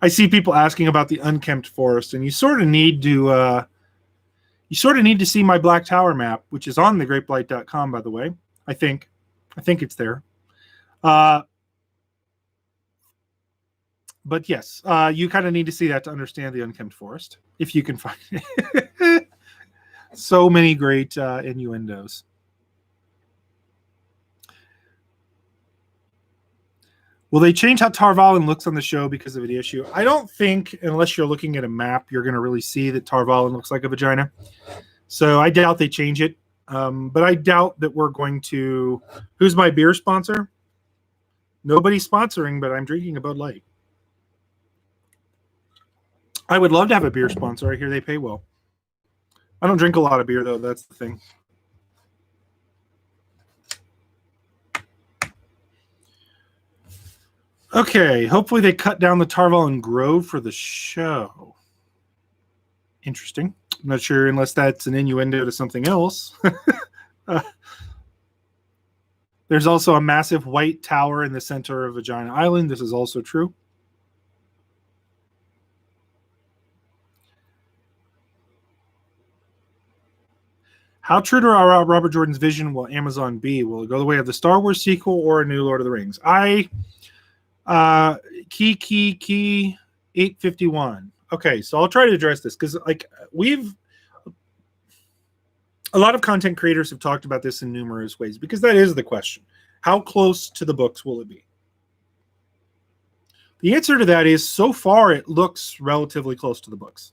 I see people asking about the unkempt forest, and you sort of need to see my Black Tower map, which is on thegreatblight.com, by the way. I think it's there. But yes, you kind of need to see that to understand the unkempt forest, if you can find it. So many great innuendos. Will they change how Tarvalin looks on the show because of the issue? I don't think, unless you're looking at a map, you're going to really see that Tarvalin looks like a vagina. So I doubt they change it. But I doubt that we're going to... Who's my beer sponsor? Nobody's sponsoring, but I'm drinking a Bud Light. I would love to have a beer sponsor. I hear they pay well. I don't drink a lot of beer, though. That's the thing. Okay, hopefully they cut down the Tarvalin Grove for the show. Interesting. I'm not sure unless that's an innuendo to something else. There's also a massive white tower in the center of Vagina Island. This is also true. How true to Robert Jordan's vision will Amazon be? Will it go the way of the Star Wars sequel or a new Lord of the Rings? Key 851. Okay, so I'll try to address this because like a lot of content creators have talked about this in numerous ways because that is the question. How close to the books will it be? The answer to that is so far it looks relatively close to the books.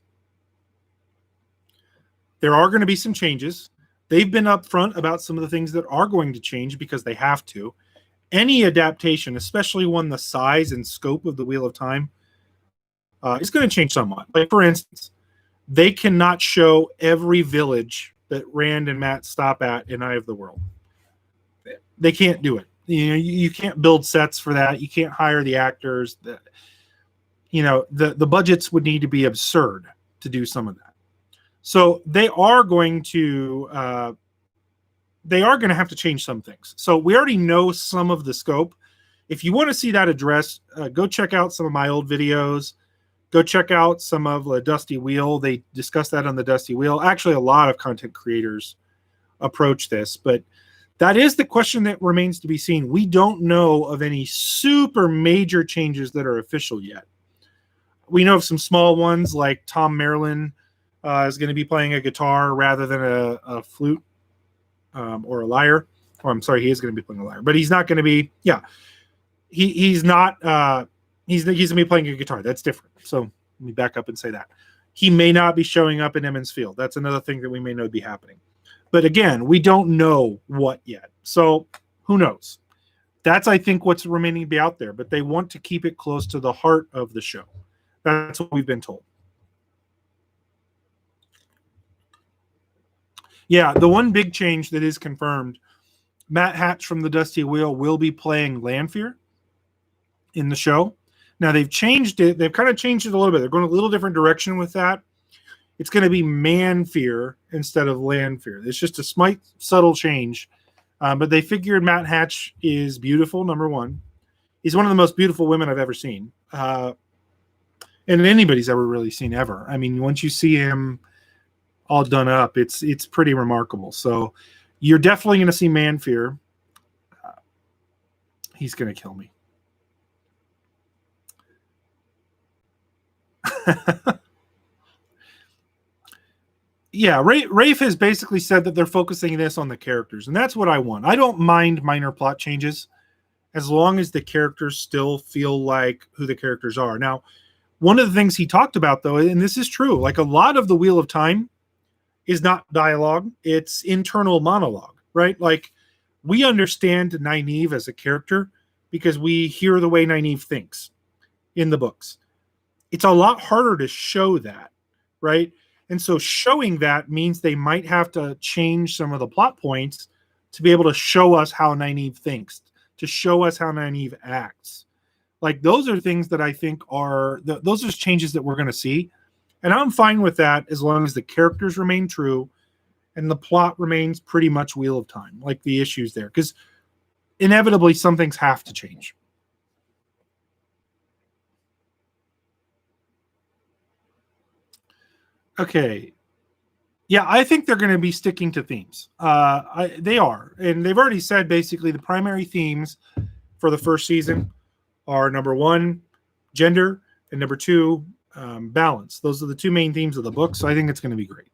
There are going to be some changes. They've been upfront about some of the things that are going to change because they have to. Any adaptation, especially one the size and scope of the Wheel of Time, is going to change somewhat. Like, for instance, they cannot show every village that Rand and Matt stop at in Eye of the World. They can't do it. You know, you can't build sets for that. You can't hire the actors. The budgets would need to be absurd to do some of that. So they are going to have to change some things. So we already know some of the scope. If you want to see that addressed, go check out some of my old videos. Go check out some of the Dusty Wheel. They discuss that on the Dusty Wheel. Actually, a lot of content creators approach this, but That is the question that remains to be seen. We don't know of any super major changes that are official yet. We know of some small ones, like Tom Maryland is going to be playing a guitar rather than a flute or a lyre. Oh, I'm sorry, he is going to be playing a lyre, but he's not going to be. Yeah, he's not. He's going to be playing a guitar. That's different. So let me back up and say that he may not be showing up in Emmons Field. That's another thing that we may know be happening. But again, we don't know what yet. So who knows? That's, I think, what's remaining to be out there. But they want to keep it close to the heart of the show. That's what we've been told. Yeah, the one big change that is confirmed, Matt Hatch from the Dusty Wheel will be playing Lanfear in the show. Now, they've changed it. They've kind of changed it a little bit. They're going a little different direction with that. It's going to be Manfear instead of Lanfear. It's just a slight, subtle change. But they figured Matt Hatch is beautiful, number one. He's one of the most beautiful women I've ever seen. And anybody's ever really seen ever. I mean, once you see him all done up, it's pretty remarkable. So you're definitely going to see Manfear. He's going to kill me. Yeah, Rafe has basically said that they're focusing this on the characters, and that's what I want. I don't mind minor plot changes as long as the characters still feel like who the characters are. Now, one of the things he talked about, though, and this is true, like a lot of the Wheel of Time is not dialogue, it's internal monologue, right? Like we understand Nynaeve as a character because we hear the way Nynaeve thinks in the books. It's a lot harder to show that, right? And so showing that means they might have to change some of the plot points to be able to show us how Nynaeve thinks, to show us how Nynaeve acts. Like those are things that I think are, those are changes that we're going to see. And I'm fine with that as long as the characters remain true and the plot remains pretty much Wheel of Time, like the issues there. Because inevitably some things have to change. Okay. Yeah, I think they're going to be sticking to themes. They are. And they've already said basically the primary themes for the first season are number one, gender, and number two, balance. Those are the two main themes of the book. So I think it's going to be great.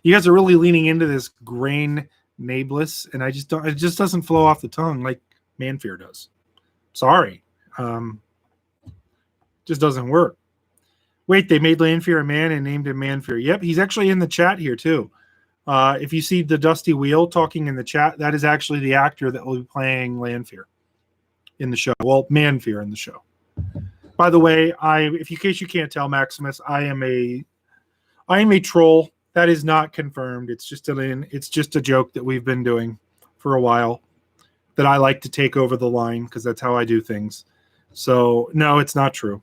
You guys are really leaning into this grain Nae'Blis, and I just don't. It just doesn't flow off the tongue like Manfear does. Sorry, just doesn't work. Wait, they made Lanfear a man and named him Manfear. Yep, he's actually in the chat here too. If you see the Dusty Wheel talking in the chat, that is actually the actor that will be playing Lanfear in the show. Well, Manfear in the show. By the way, in case you can't tell, Maximus, I am a troll. That is not confirmed. It's just a joke that we've been doing for a while that I like to take over the line because that's how I do things. So no, it's not true.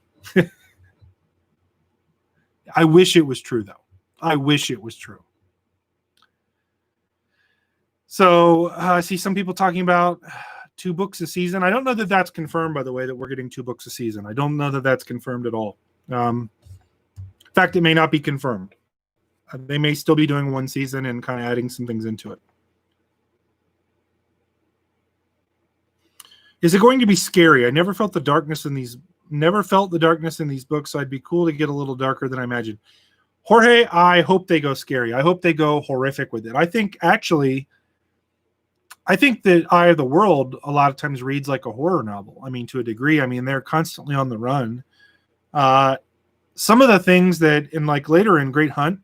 I wish it was true, though. I wish it was true. So I see some people talking about 2 books a season. I don't know that that's confirmed, by the way, that we're getting 2 books a season. I don't know that that's confirmed at all. In fact, it may not be confirmed. They may still be doing 1 season and kind of adding some things into it. Is it going to be scary? I never felt the darkness in these books, so I'd be cool to get a little darker than I imagined. Jorge, I hope they go scary. I hope they go horrific with it. I think that Eye of the World a lot of times reads like a horror novel. I mean, to a degree. I mean, they're constantly on the run. Some of the things that, later in Great Hunt,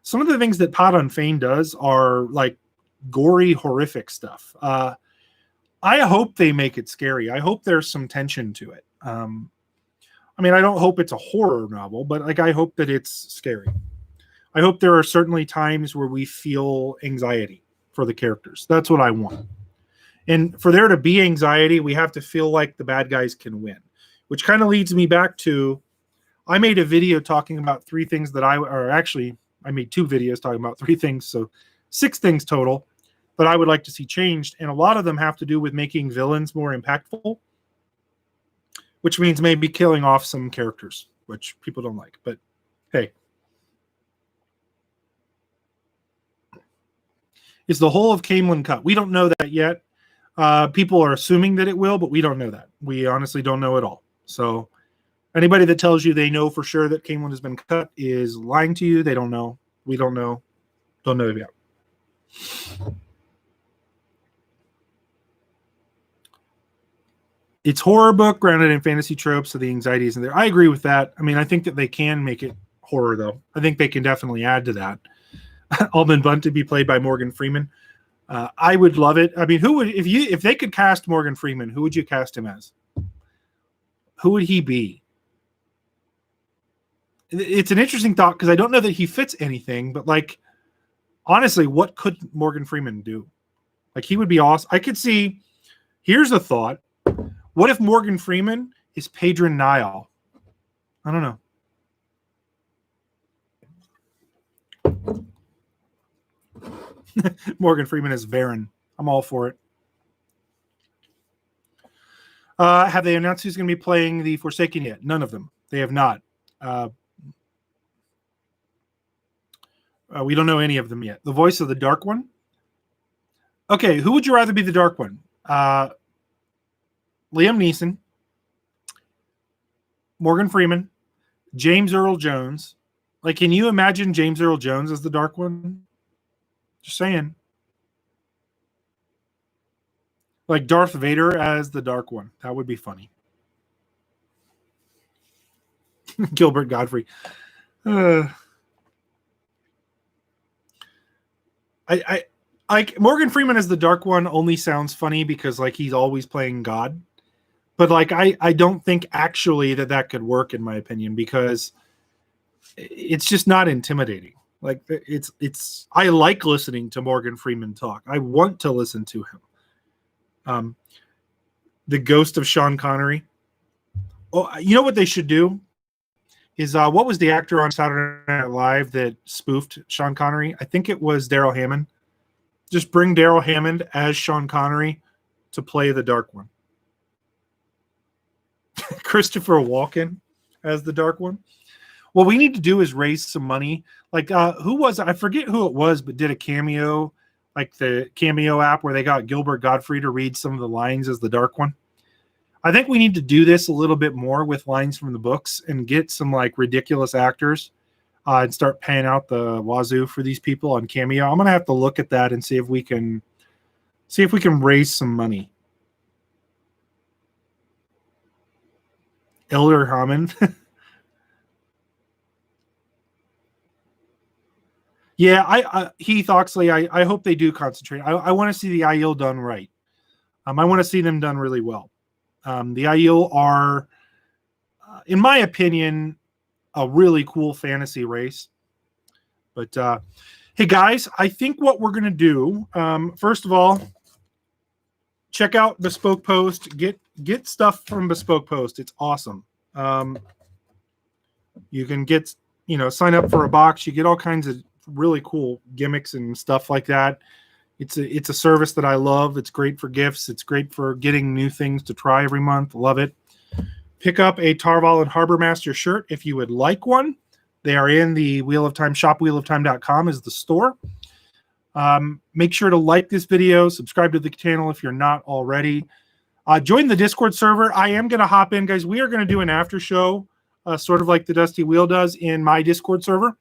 some of the things that Pod on Fane does are like gory, horrific stuff. I hope they make it scary. I hope there's some tension to it. I mean, I don't hope it's a horror novel, but I hope that it's scary. I hope there are certainly times where we feel anxiety for the characters. That's what I want. And for there to be anxiety, we have to feel like the bad guys can win, which kind of leads me back to, I made a video talking about 3 things that I made 2 videos talking about 3 things. So 6 things total that I would like to see changed. And a lot of them have to do with making villains more impactful. which means maybe killing off some characters, which people don't like. But hey. Is the whole of Camelin cut? We don't know that yet. People are assuming that it will, but we don't know that. We honestly don't know at all. So anybody that tells you they know for sure that Camelin has been cut is lying to you. They don't know. We don't know. Don't know yet. It's horror book grounded in fantasy tropes, so the anxiety isn't there. I agree with that. I mean, I think that they can make it horror, though. I think they can definitely add to that. Almond Bunt to be played by Morgan Freeman. I would love it. I mean, who would if they could cast Morgan Freeman, who would you cast him as? Who would he be? It's an interesting thought because I don't know that he fits anything, but like honestly, what could Morgan Freeman do? Like he would be awesome. I could see. Here's a thought. What if Morgan Freeman is Pedron Niall? I don't know. Morgan Freeman is Varen. I'm all for it. Have they announced who's going to be playing the Forsaken yet? None of them. They have not. We don't know any of them yet. The voice of the Dark One? Okay, who would you rather be the Dark One? Liam Neeson, Morgan Freeman, James Earl Jones. Like, can you imagine James Earl Jones as the Dark One? Just saying. Like Darth Vader as the Dark One. That would be funny. Gilbert Godfrey. I like Morgan Freeman as the Dark One only sounds funny because like he's always playing God. But like I don't think actually that could work in my opinion because it's just not intimidating. Like it's I like listening to Morgan Freeman talk. I want to listen to him. The ghost of Sean Connery. Oh, you know what they should do is what was the actor on Saturday Night Live that spoofed Sean Connery? I think it was Daryl Hammond. Just bring Daryl Hammond as Sean Connery to play the Dark One. Christopher Walken as the Dark One. What we need to do is raise some money. Like, who was I forget who it was, but did a cameo, like the Cameo app where they got Gilbert Godfrey to read some of the lines as the Dark One. I think we need to do this a little bit more with lines from the books and get some like ridiculous actors and start paying out the wazoo for these people on Cameo. I'm gonna have to look at that and see if we can raise some money. Elder Hammond. Yeah, Heath Oxley, I hope they do concentrate. I want to see the Aiel done right. I want to see them done really well. The Aiel are, in my opinion, a really cool fantasy race. But, hey, guys, I think what we're going to do, first of all, check out Bespoke Post. Get stuff from Bespoke Post. It's awesome. You can get, sign up for a box. You get all kinds of really cool gimmicks and stuff like that. It's a service that I love. It's great for gifts. It's great for getting new things to try every month. Love it. Pick up a Tarval and Harbor Master shirt if you would like one. They are in the Wheel of Time shop. wheeloftime.com is the store. Make sure to like this video. Subscribe to the channel if you're not already. Join the Discord server. I am going to hop in, guys. We are going to do an after show, sort of like the Dusty Wheel does in my Discord server.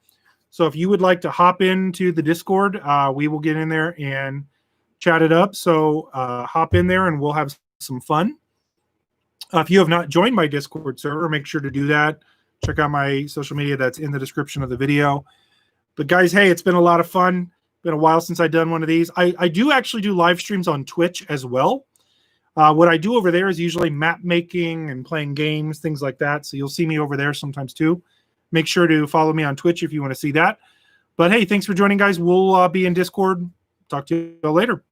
So if you would like to hop into the Discord, we will get in there and chat it up. So hop in there and we'll have some fun. If you have not joined my Discord server, make sure to do that. Check out my social media that's in the description of the video. But guys, hey, it's been a lot of fun. Been a while since I've done one of these. I do actually do live streams on Twitch as well. What I do over there is usually map making and playing games, things like that. So you'll see me over there sometimes too. Make sure to follow me on Twitch if you want to see that. But hey, thanks for joining, guys. We'll be in Discord. Talk to you later.